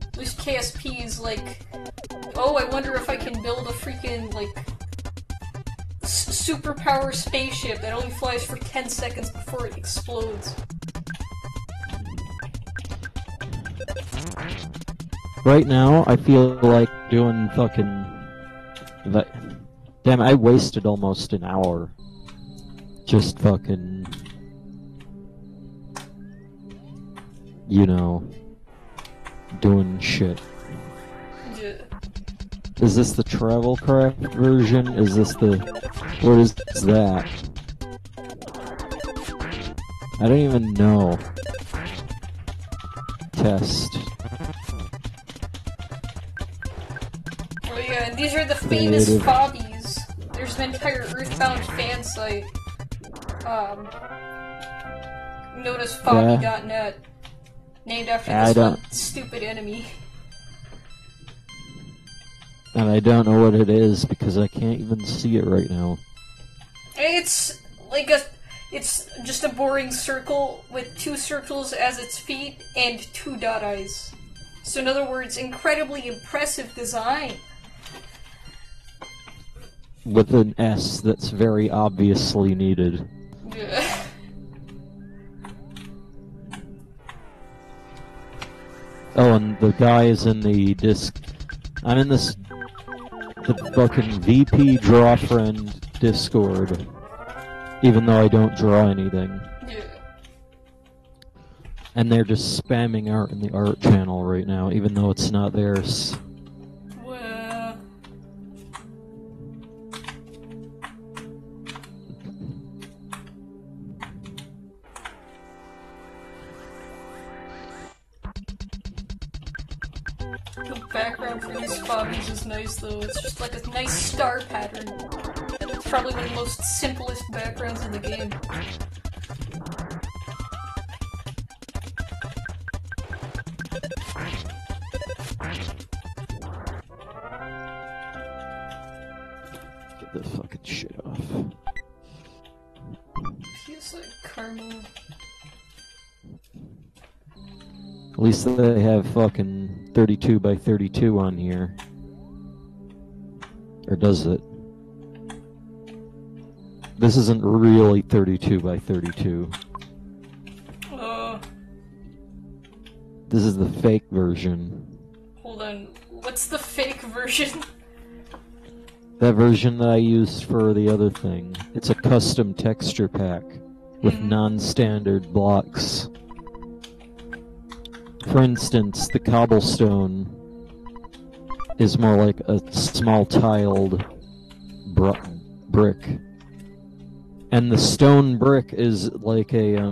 At least KSP is like, oh, I wonder if I can build a freaking, like, superpower spaceship that only flies for 10 seconds before it explodes. Right now, I feel like doing fucking... Damn, I wasted almost an hour. Just fucking you know, doing shit. Yeah. Is this the travel craft version? Is this the... What is that? I don't even know. Test. Oh yeah, and these are the famous Fobbies. There's an entire EarthBound fan site, known as Fobby.net, named after this one stupid enemy. And I don't know what it is because I can't even see it right now. It's like it's just a boring circle with 2 circles as its feet and 2 dot eyes. So in other words, incredibly impressive design. With an S that's very obviously needed. Yeah. Oh, and the guy is in the disc. I'm in this... the fucking VP Draw Friend Discord. Even though I don't draw anything. Yeah. And they're just spamming art in the art channel right now, even though it's not theirs. Well... The background for these Fobbies is nice though, it's just like a nice star pattern. It's probably one of the most simplest backgrounds in the game. Get the fucking shit off. Feels like caramel. At least they have fucking 32 by 32 on here. Or does it? This isn't really 32 by 32. This is the fake version. Hold on, what's the fake version? That version that I used for the other thing. It's a custom texture pack with non-standard blocks. For instance, the cobblestone is more like a small tiled brick. And the stone brick is like a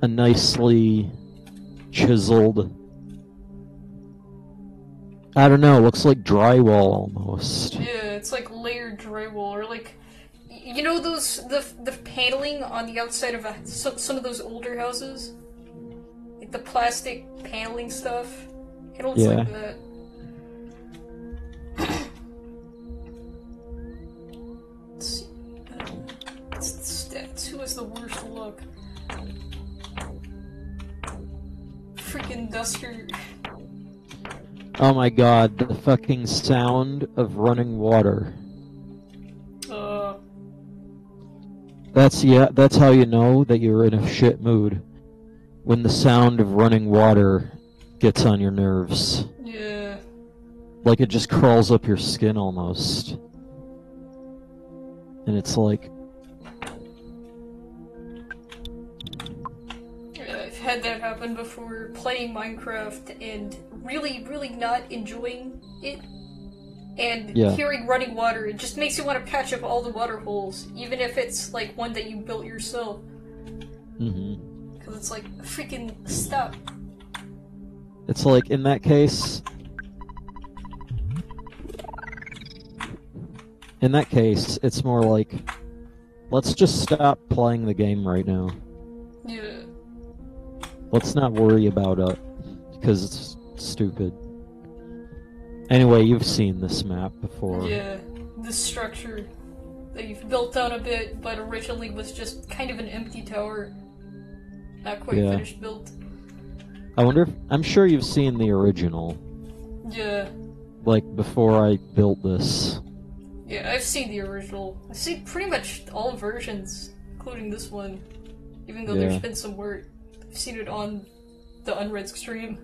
nicely chiseled... I don't know, it looks like drywall almost. Yeah, it's like layered drywall, or like... You know those, the paneling on the outside of some of those older houses? Like the plastic paneling stuff? It looks like that. Let's see. What's the stats? Who has the worst look? Freaking Dusker. Oh my god, the fucking sound of running water. That's how you know that you're in a shit mood. When the sound of running water gets on your nerves. Yeah. Like it just crawls up your skin almost. And it's like... Yeah, I've had that happen before playing Minecraft and really, really not enjoying it. And hearing running water, it just makes you want to patch up all the water holes, even if it's like one that you built yourself. Because it's like, freaking stop. It's like, in that case, it's more like, let's just stop playing the game right now. Yeah. Let's not worry about it, because it's stupid. Anyway, you've seen this map before. Yeah, this structure that you've built down a bit, but originally was just kind of an empty tower. Not quite finished built. I wonder if... I'm sure you've seen the original. Yeah. Like, before I built this. Yeah, I've seen the original. I've seen pretty much all versions, including this one. Even though there's been some work. I've seen it on the Unread stream.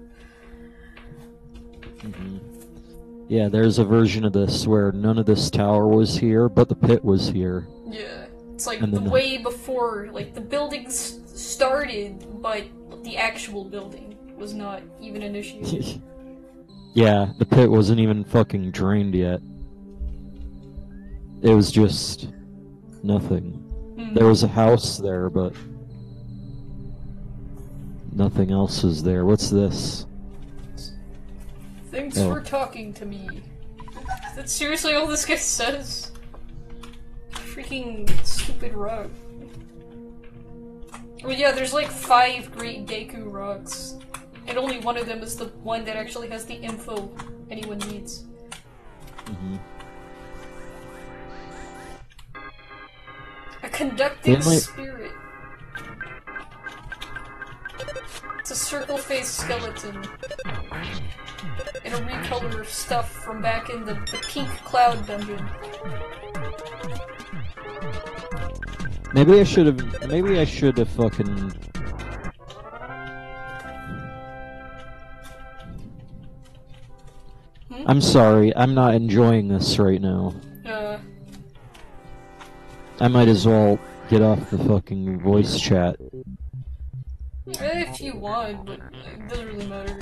Yeah, there's a version of this where none of this tower was here, but the pit was here. Yeah. It's like And the then way before, like the buildings started, but the actual building was not even initiated. Yeah, the pit wasn't even fucking drained yet. It was just nothing. There was a house there, but nothing else was there. What's this? Thanks for talking to me. Is that seriously all this guy says? Freaking stupid rock. Well, yeah, there's like 5 Great Deku rocks. And only one of them is the one that actually has the info anyone needs. A conducting spirit. It's a circle-faced skeleton. And a recolor of stuff from back in the pink cloud dungeon. Maybe I should have fucking... I'm sorry, I'm not enjoying this right now. I might as well get off the fucking voice chat. If you want, but it doesn't really matter.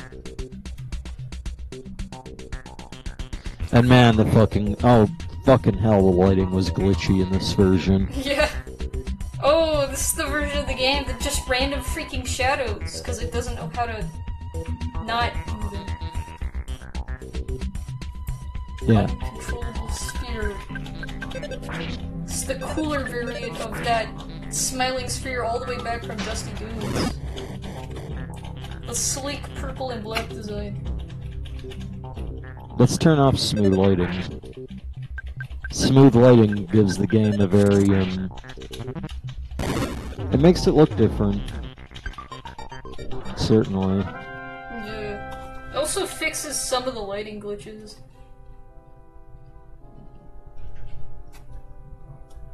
And man, the fucking... Oh, fucking hell, the lighting was glitchy in this version. Yeah. Oh, this is the version of the game that just random freaking shadows, because it doesn't know how to not move it. Yeah. Uncontrollable sphere. It's the cooler variant of that smiling sphere all the way back from Dusty Dunes. The sleek purple and black design. Let's turn off smooth lighting. Smooth lighting gives the game a very, it makes it look different. Certainly. Yeah. It also fixes some of the lighting glitches.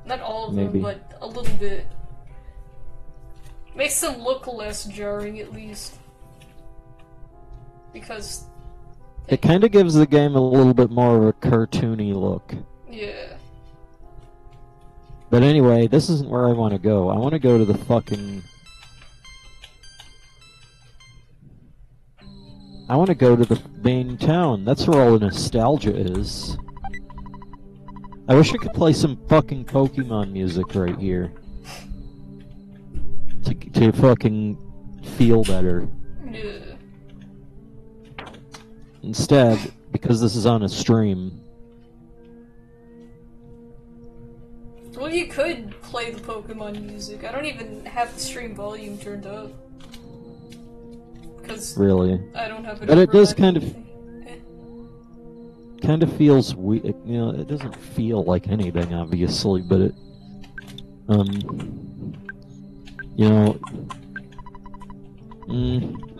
Not all of them, but a little bit. Makes them look less jarring, at least. Because... It kind of gives the game a little bit more of a cartoony look. Yeah. But anyway, this isn't where I want to go. I want to go to the fucking... I want to go to the main town. That's where all the nostalgia is. I wish I could play some fucking Pokemon music right here. To fucking feel better. Yeah. Instead, because this is on a stream... Well, you could play the Pokemon music. I don't even have the stream volume turned up. Because really? I don't have it. But it does kind of feels weird. You know, it doesn't feel like anything, obviously, but it, you know,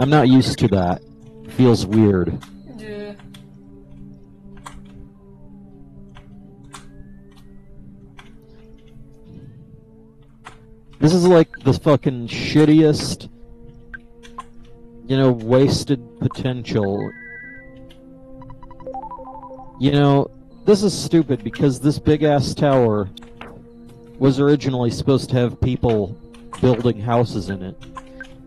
I'm not used to that. It feels weird. Yeah. This is like the fucking shittiest, you know, wasted potential. You know, this is stupid because this big-ass tower was originally supposed to have people building houses in it.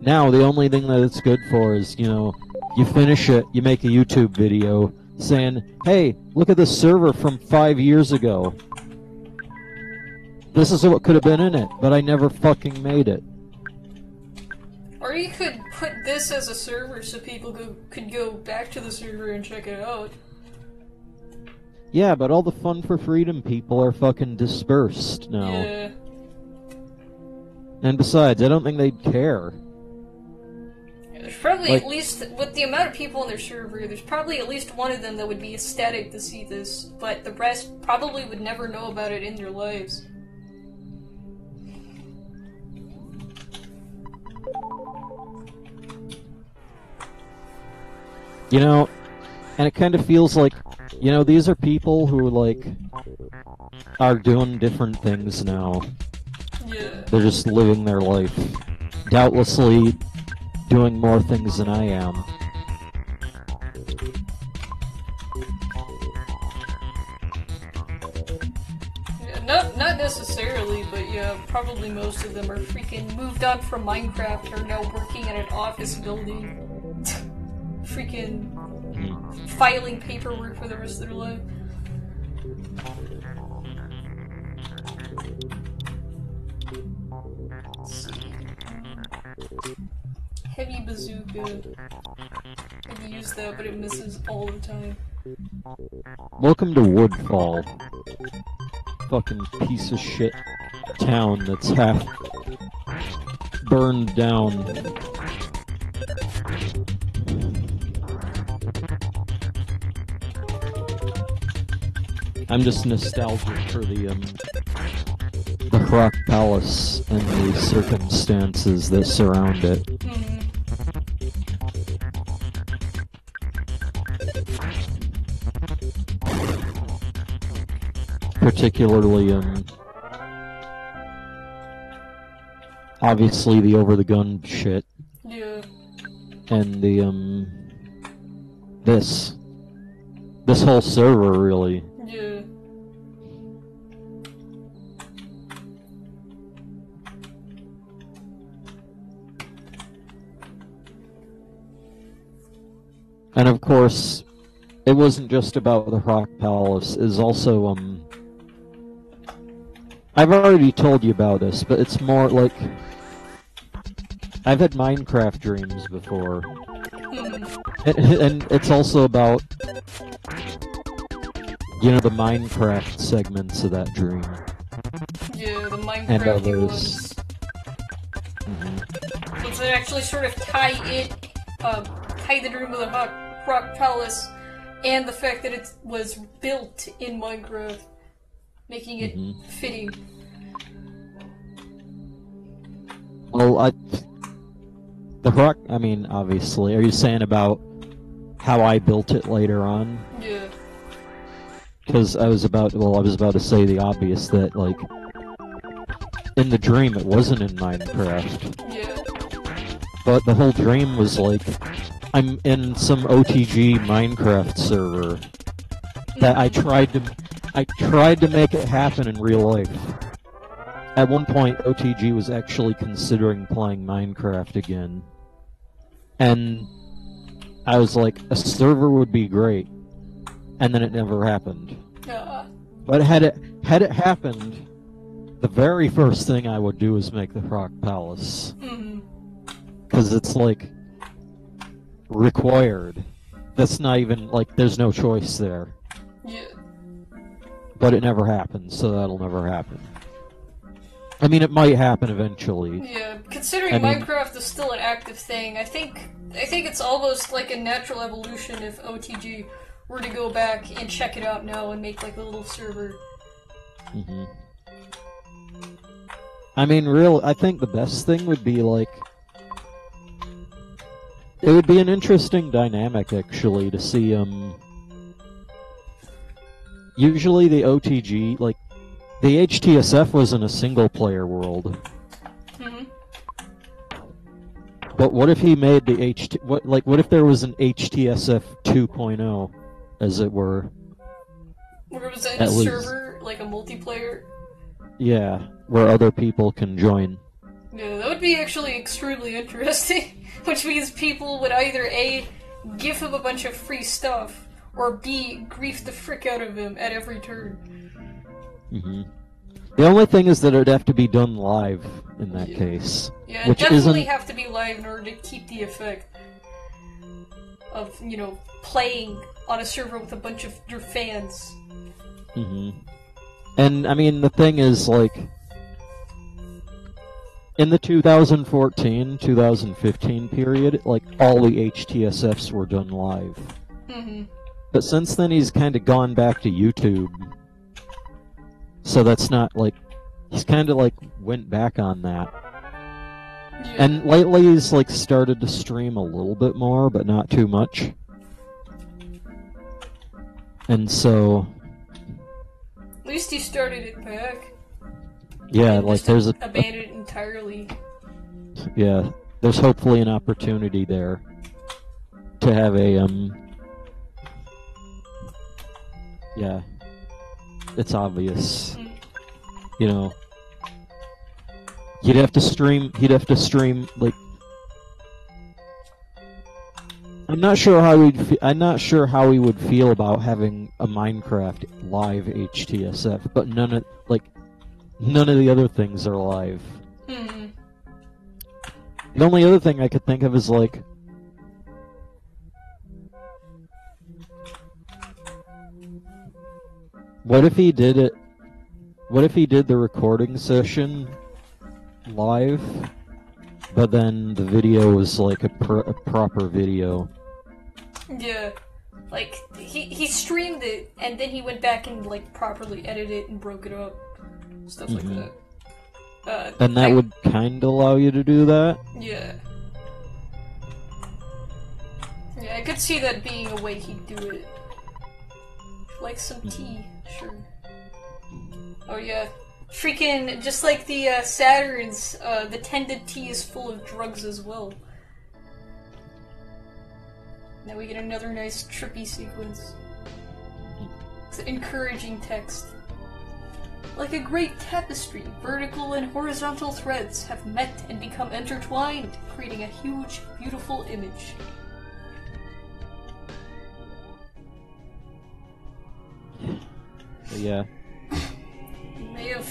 Now, the only thing that it's good for is, you know, you finish it, you make a YouTube video saying, hey, look at this server from 5 years ago. This is what could have been in it, but I never fucking made it. Or you could put this as a server so people could go back to the server and check it out. Yeah, but all the Fun for Freedom people are fucking dispersed now. Yeah. And besides, I don't think they'd care. There's probably at least, with the amount of people on their server, there's probably at least one of them that would be ecstatic to see this, but the rest probably would never know about it in their lives. You know, and it kind of feels like, you know, these are people who, like, are doing different things now. Yeah. They're just living their life. Doubtlessly doing more things than I am. Yeah, not necessarily, but yeah, probably most of them, are freaking moved on from Minecraft, are now working at an office building. Freaking filing paperwork for the rest of their life. Let's see. Heavy bazooka. I've used that, but it misses all the time. Welcome to Woodfall. Fucking piece of shit town that's half burned down. I'm just nostalgic for the Rock Palace and the circumstances that surround it. Particularly, obviously the over-the-gun shit. Yeah. And the, this whole server, really. Yeah. And of course, it wasn't just about the Rock Palace, it's also, I've already told you about this, but it's more like... I've had Minecraft dreams before. And it's also about, you know, the Minecraft segments of that dream. Yeah, the Minecraft and others. ones. Which they actually sort of tie the dream of the Rock Palace and the fact that it was built in Minecraft, making it fitting. Well, the Rock, I mean, obviously, are you saying about how I built it later on? Yeah. Because I was about to say the obvious, that, like, in the dream it wasn't in Minecraft. Yeah. But the whole dream was like, I'm in some OTG Minecraft server that I tried to make it happen in real life. At one point, OTG was actually considering playing Minecraft again. And I was like, a server would be great. And then it never happened. But had it happened, the very first thing I would do is make the Rock Palace. Because it's like required. That's not even like there's no choice there. Yeah. But it never happened, so that'll never happen. I mean, it might happen eventually. Yeah, considering Minecraft is still an active thing, I think it's almost like a natural evolution if OTG were to go back and check it out now and make like a little server. I mean, I think the best thing would be like, it would be an interesting dynamic actually to see. Usually the OTG, like, the HTSF was in a single-player world. But what if he made the what if there was an HTSF 2.0, as it were? Where it was in a server, like a multiplayer? Yeah, where other people can join. Yeah, that would be actually extremely interesting. Which means people would either A, give him a bunch of free stuff, or B, grief the frick out of him at every turn. The only thing is that it would have to be done live in that case. Yeah, it definitely have to be live in order to keep the effect of, you know, playing on a server with a bunch of your fans. And, I mean, the thing is, like, in the 2014-2015 period, like, all the HTSFs were done live. But since then, he's kind of gone back to YouTube. So that's not, like, he's kind of, like, went back on that. Yeah. And lately he's, like, started to stream a little bit more, but not too much. And so... At least he started it back. Yeah, like, there's abandoned it entirely. Yeah, there's hopefully an opportunity there to have a, yeah. It's obvious. You know, He'd have to stream. Like. I'm not sure how he would feel about having a Minecraft live HTSF, but none of the other things are live. Hmm. The only other thing I could think of is like, what if he did it? What if he did the recording session live, but then the video was like a proper video? Yeah, like he streamed it and then he went back and like properly edited it and broke it up, stuff like that. And that would kind of allow you to do that? Yeah. Yeah, I could see that being a way he'd do it. Like some tea, sure. Oh yeah. Freaking, just like the Saturns, the tended tea is full of drugs as well. Now we get another nice trippy sequence. It's an encouraging text. Like a great tapestry, vertical and horizontal threads have met and become intertwined, creating a huge, beautiful image. Yeah. You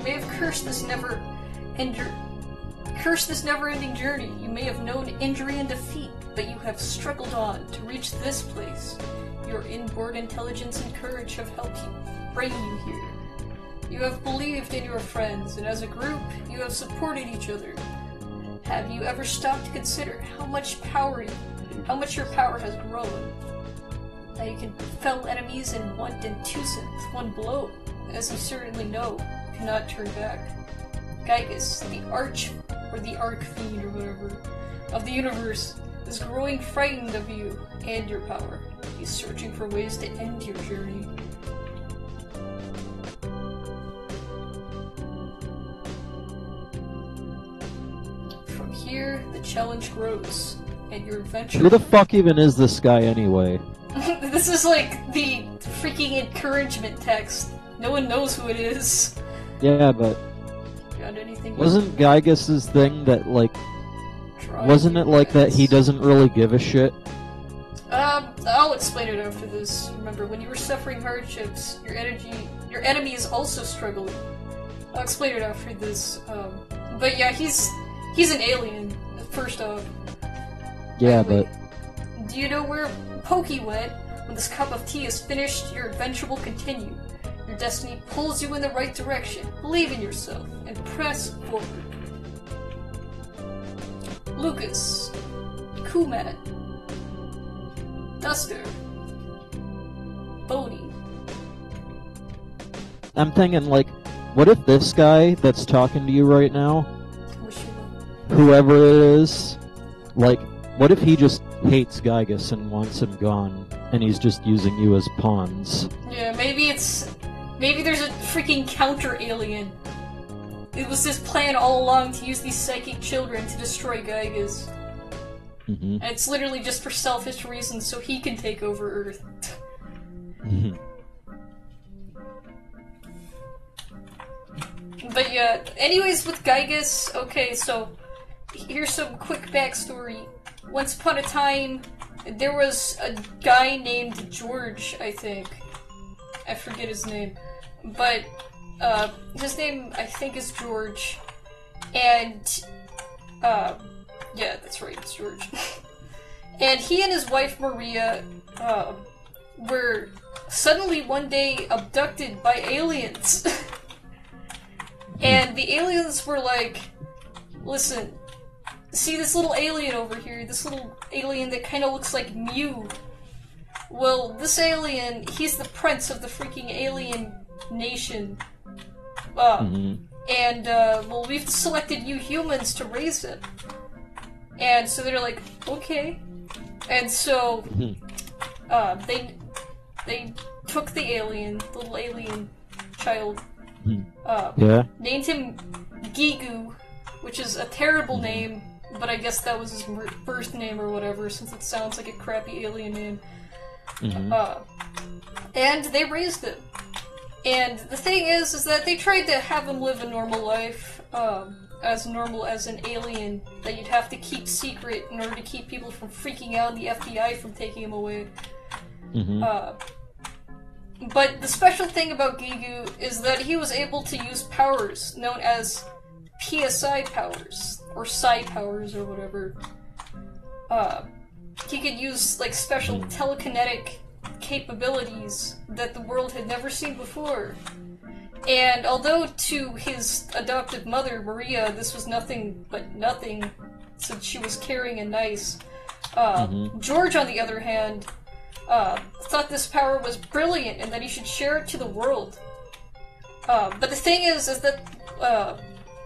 may have cursed this never-ending journey. You may have known injury and defeat, but you have struggled on to reach this place. Your inborn intelligence and courage have helped you, bring you here. You have believed in your friends, and as a group, you have supported each other. Have you ever stopped to consider how much your power has grown? Now you can fell enemies in 1 and 2 with one blow. As you certainly know, you cannot turn back. Gygas, the Archfiend or whatever, of the universe, is growing frightened of you and your power. He's searching for ways to end your journey. From here, the challenge grows, and your adventure... Who the fuck even is this guy anyway? This is like the freaking encouragement text. No one knows who it is. Yeah, but wasn't Gygas's thing that like? Wasn't it like that he doesn't really give a shit? I'll explain it after this. Remember, when you were suffering hardships, your enemy is also struggling. I'll explain it after this. But yeah, he's an alien. First off. Yeah, but. Do you know where Pokey went? When this cup of tea is finished, your adventure will continue. Your destiny pulls you in the right direction. Believe in yourself and press forward. Lucas, Kumat, Duster, Bodhi. I'm thinking, like, what if this guy that's talking to you right now, whoever it is, like, what if he just hates Gygas and wants him gone, and he's just using you as pawns? Yeah, maybe there's a freaking counter-alien. It was his plan all along to use these psychic children to destroy Gygas. And it's literally just for selfish reasons, so he can take over Earth. But yeah, anyways, with Gygas, okay, so here's some quick backstory. Once upon a time, there was a guy named George, I think. I forget his name. But, his name, I think, is George. And, yeah, that's right, it's George. And he and his wife, Maria, were suddenly one day abducted by aliens. And the aliens were like, listen, see this little alien over here? This little alien that kind of looks like Mew. Well, this alien, he's the prince of the freaking alien nation. And, well, we've selected you humans to raise him. And so they're like, okay. And so, they took the alien, the little alien child, named him Gigu, which is a terrible name, but I guess that was his birth name or whatever, since it sounds like a crappy alien name. And they raised him. And the thing is that they tried to have him live a normal life, as normal as an alien that you'd have to keep secret in order to keep people from freaking out and the FBI from taking him away. But the special thing about Gigu is that he was able to use powers known as PSI powers, or psi powers, or whatever. He could use, like, special telekinetic capabilities that the world had never seen before. And although to his adoptive mother, Maria, this was nothing but nothing, since she was caring and nice, George, on the other hand, thought this power was brilliant and that he should share it to the world. But the thing is that,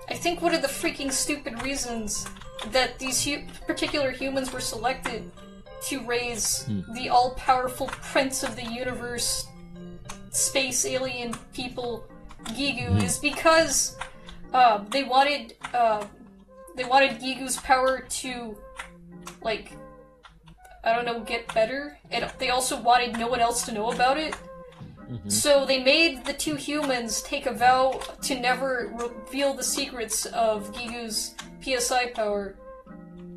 I think one of the freaking stupid reasons that these particular humans were selected to raise the all-powerful prince of the universe, space alien people, Gigu, is because they wanted Gigu's power to, like, I don't know, get better, and they also wanted no one else to know about it. So they made the two humans take a vow to never reveal the secrets of Gigu's PSI power.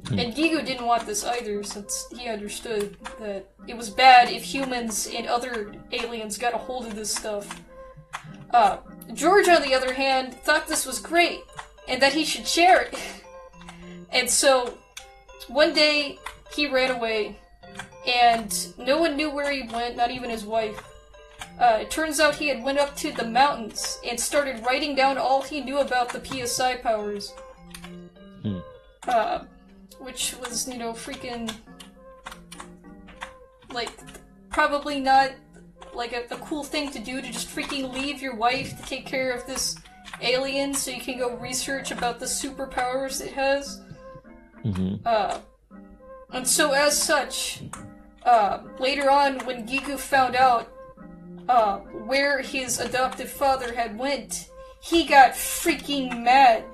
And Gigu didn't want this either, since he understood that it was bad if humans and other aliens got a hold of this stuff. George, on the other hand, thought this was great, and that he should share it. And so, one day, he ran away, and no one knew where he went, not even his wife. It turns out he had went up to the mountains and started writing down all he knew about the PSI powers. Which was, you know, freaking, like, probably not, like, a cool thing to do, to just freaking leave your wife to take care of this alien so you can go research about the superpowers it has. And so, as such, later on, when Gigu found out where his adoptive father had went, he got freaking mad.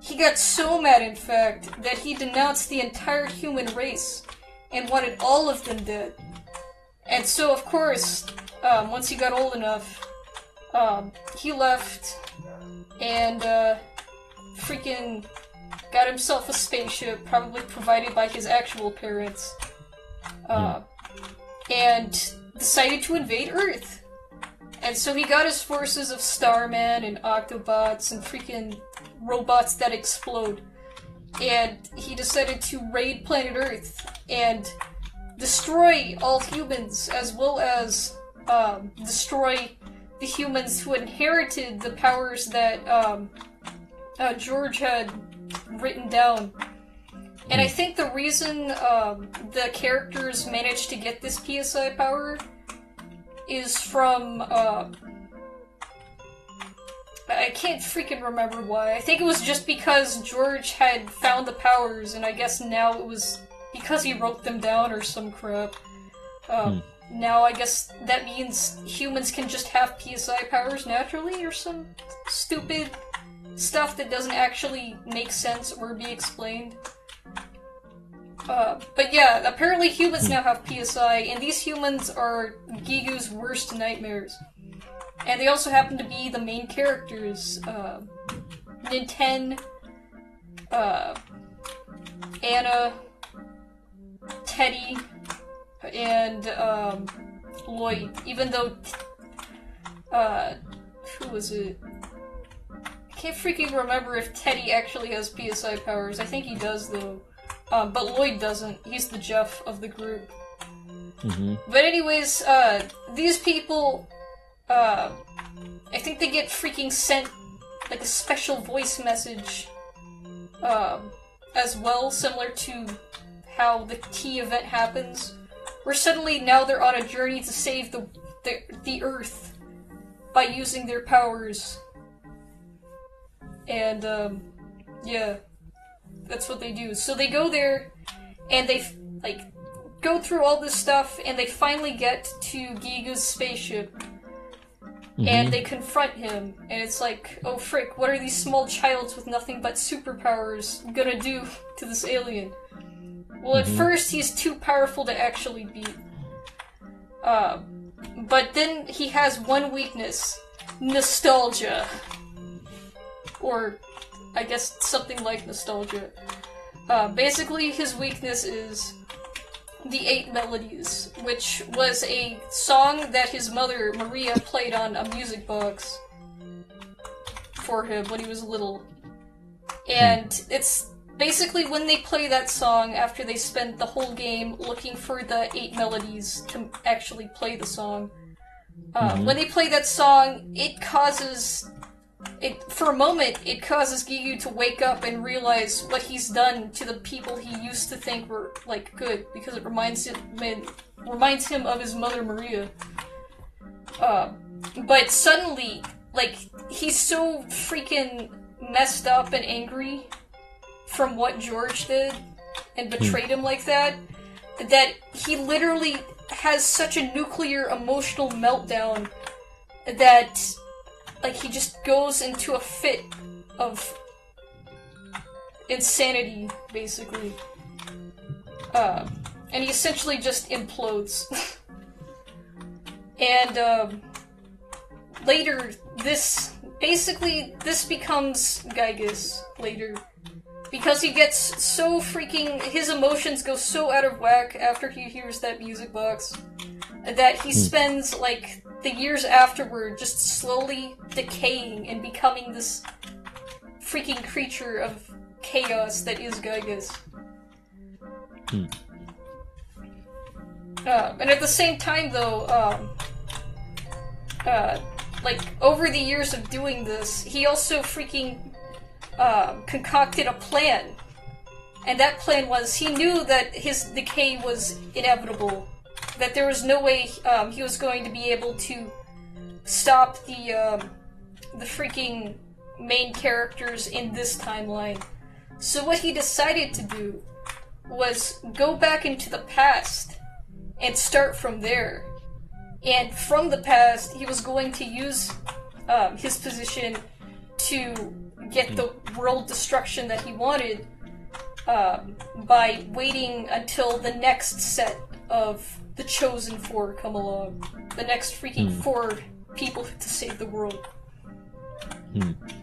He got so mad, in fact, that he denounced the entire human race and wanted all of them dead. And so, of course, once he got old enough, he left and freaking got himself a spaceship, probably provided by his actual parents, and decided to invade Earth. And so he got his forces of Starman and Octobots and freaking robots that explode. And he decided to raid planet Earth and destroy all humans, as well as destroy the humans who inherited the powers that George had written down. And I think the reason the characters managed to get this PSI power is from, I can't freaking remember why. I think it was just because George had found the powers, and I guess now it was because he wrote them down or some crap. Now I guess that means humans can just have PSI powers naturally, or some stupid stuff that doesn't actually make sense or be explained. But yeah, apparently humans now have PSI, and these humans are Gigu's worst nightmares. And they also happen to be the main characters. Ninten, Anna, Teddy, and Lloyd. Even though, who was it? I can't freaking remember if Teddy actually has PSI powers. I think he does, though. But Lloyd doesn't. He's the Jeff of the group. But anyways, these people, I think they get freaking sent, like, a special voice message, as well, similar to how the T event happens, where suddenly now they're on a journey to save the Earth by using their powers. And, yeah. That's what they do. So they go there, and they, like, go through all this stuff, and they finally get to Gigu's spaceship. And they confront him, and it's like, oh frick, what are these small childs with nothing but superpowers gonna do to this alien? Well, at first, he's too powerful to actually beat. But then he has one weakness. Nostalgia. Or I guess something like nostalgia. Basically, his weakness is the 8 Melodies, which was a song that his mother, Maria, played on a music box for him when he was little. And it's basically when they play that song after they spend the whole game looking for the 8 melodies to actually play the song. When they play that song, it causes... for a moment, it causes Gigu to wake up and realize what he's done to the people he used to think were, like, good, because it reminds him of his mother, Maria. But suddenly, like, he's so freaking messed up and angry from what George did and betrayed him like that he literally has such a nuclear emotional meltdown that, like, he just goes into a fit of insanity, basically. And he essentially just implodes. And, later, this becomes Gygus, later. Because he gets so freaking... his emotions go so out of whack after he hears that music box that he spends, like, the years afterward just slowly decaying and becoming this freaking creature of chaos that is Gygus. And at the same time, though, like, over the years of doing this, he also freaking concocted a plan. And that plan was, he knew that his decay was inevitable. That there was no way he was going to be able to stop the freaking main characters in this timeline. So what he decided to do was go back into the past and start from there. And from the past, he was going to use his position to get the world destruction that he wanted by waiting until the next set of the Chosen Four come along. The next freaking 4 people to save the world.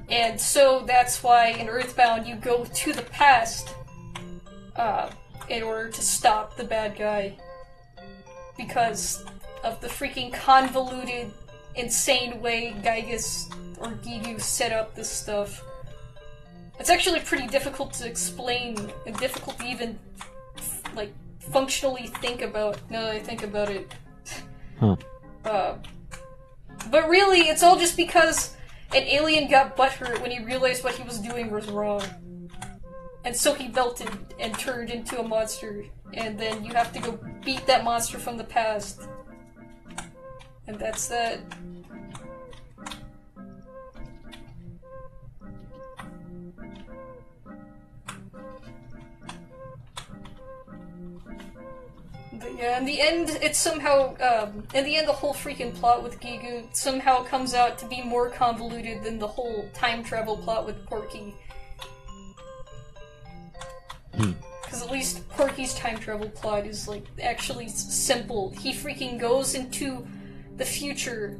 And so that's why in EarthBound you go to the past in order to stop the bad guy. Because of the freaking convoluted, insane way Gygus or Gigu set up this stuff. It's actually pretty difficult to explain, and difficult to even, like, functionally think about, now that I think about it. But really, it's all just because an alien got butthurt when he realized what he was doing was wrong. And so he melted and turned into a monster, and then you have to go beat that monster from the past. And that's that. But yeah, in the end, it's somehow, in the end, the whole freaking plot with Gigu somehow comes out to be more convoluted than the whole time travel plot with Porky. Because at least Porky's time travel plot is, like, actually simple. He freaking goes into the future,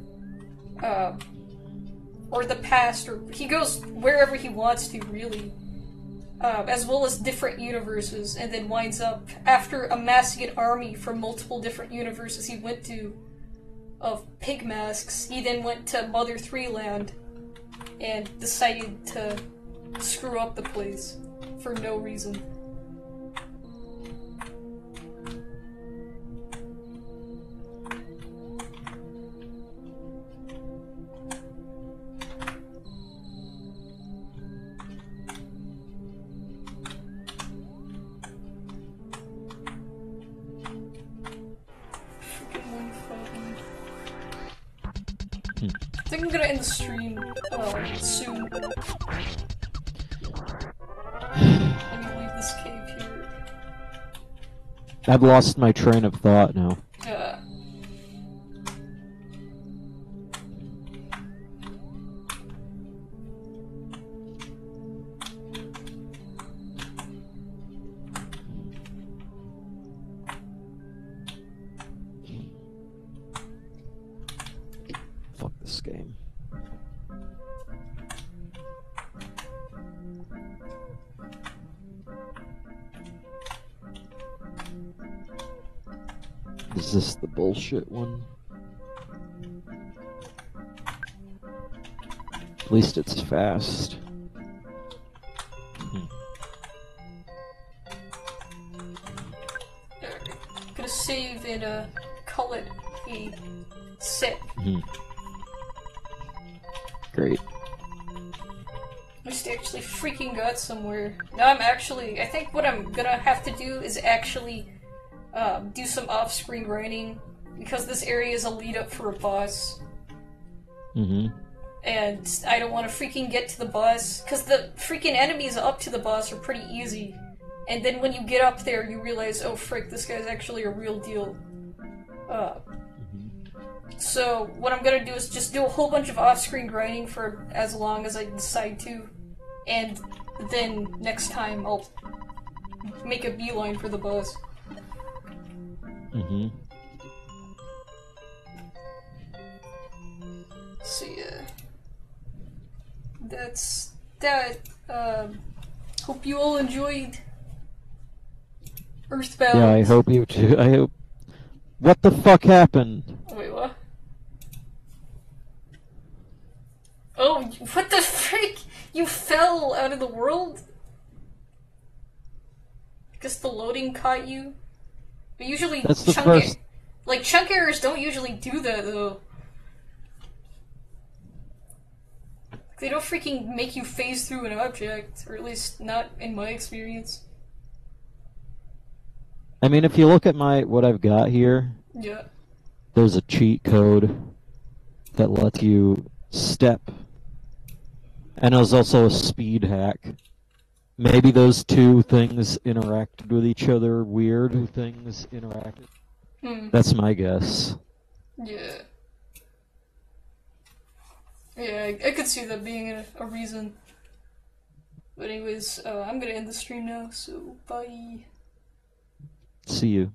or the past, or he goes wherever he wants to, really. As well as different universes, and then winds up, after amassing an army from multiple different universes he went to, of pig masks, he then went to Mother 3 Land, and decided to screw up the place, for no reason. I think I'm gonna end the stream soon. Let me leave this cave here. I've lost my train of thought now. Fuck this game. Is this the bullshit one? At least it's fast. I'm gonna save and call it a set. Great. I just actually freaking got somewhere. Now I think what I'm gonna have to do is actually do some off-screen writing, because this area is a lead-up for a boss. And I don't want to freaking get to the boss, because the freaking enemies up to the boss are pretty easy. And then when you get up there, you realize, oh frick, this guy's actually a real deal. So what I'm gonna do is just do a whole bunch of off-screen grinding for as long as I decide to, and then next time I'll make a beeline for the boss. So yeah, that's that. Hope you all enjoyed EarthBound. Yeah, I hope you too. I hope. What the fuck happened? Wait, what? Oh, what the frick? You fell out of the world? Because the loading caught you? But usually That's the first... chunk errors don't usually do that, though. They don't freaking make you phase through an object, or at least not in my experience. I mean, if you look at what I've got here, yeah, there's a cheat code that lets you step. And there's also a speed hack. Maybe those two things interacted with each other weird. That's my guess. Yeah. Yeah, I could see that being a reason. But anyways, I'm gonna end the stream now, so bye. See you.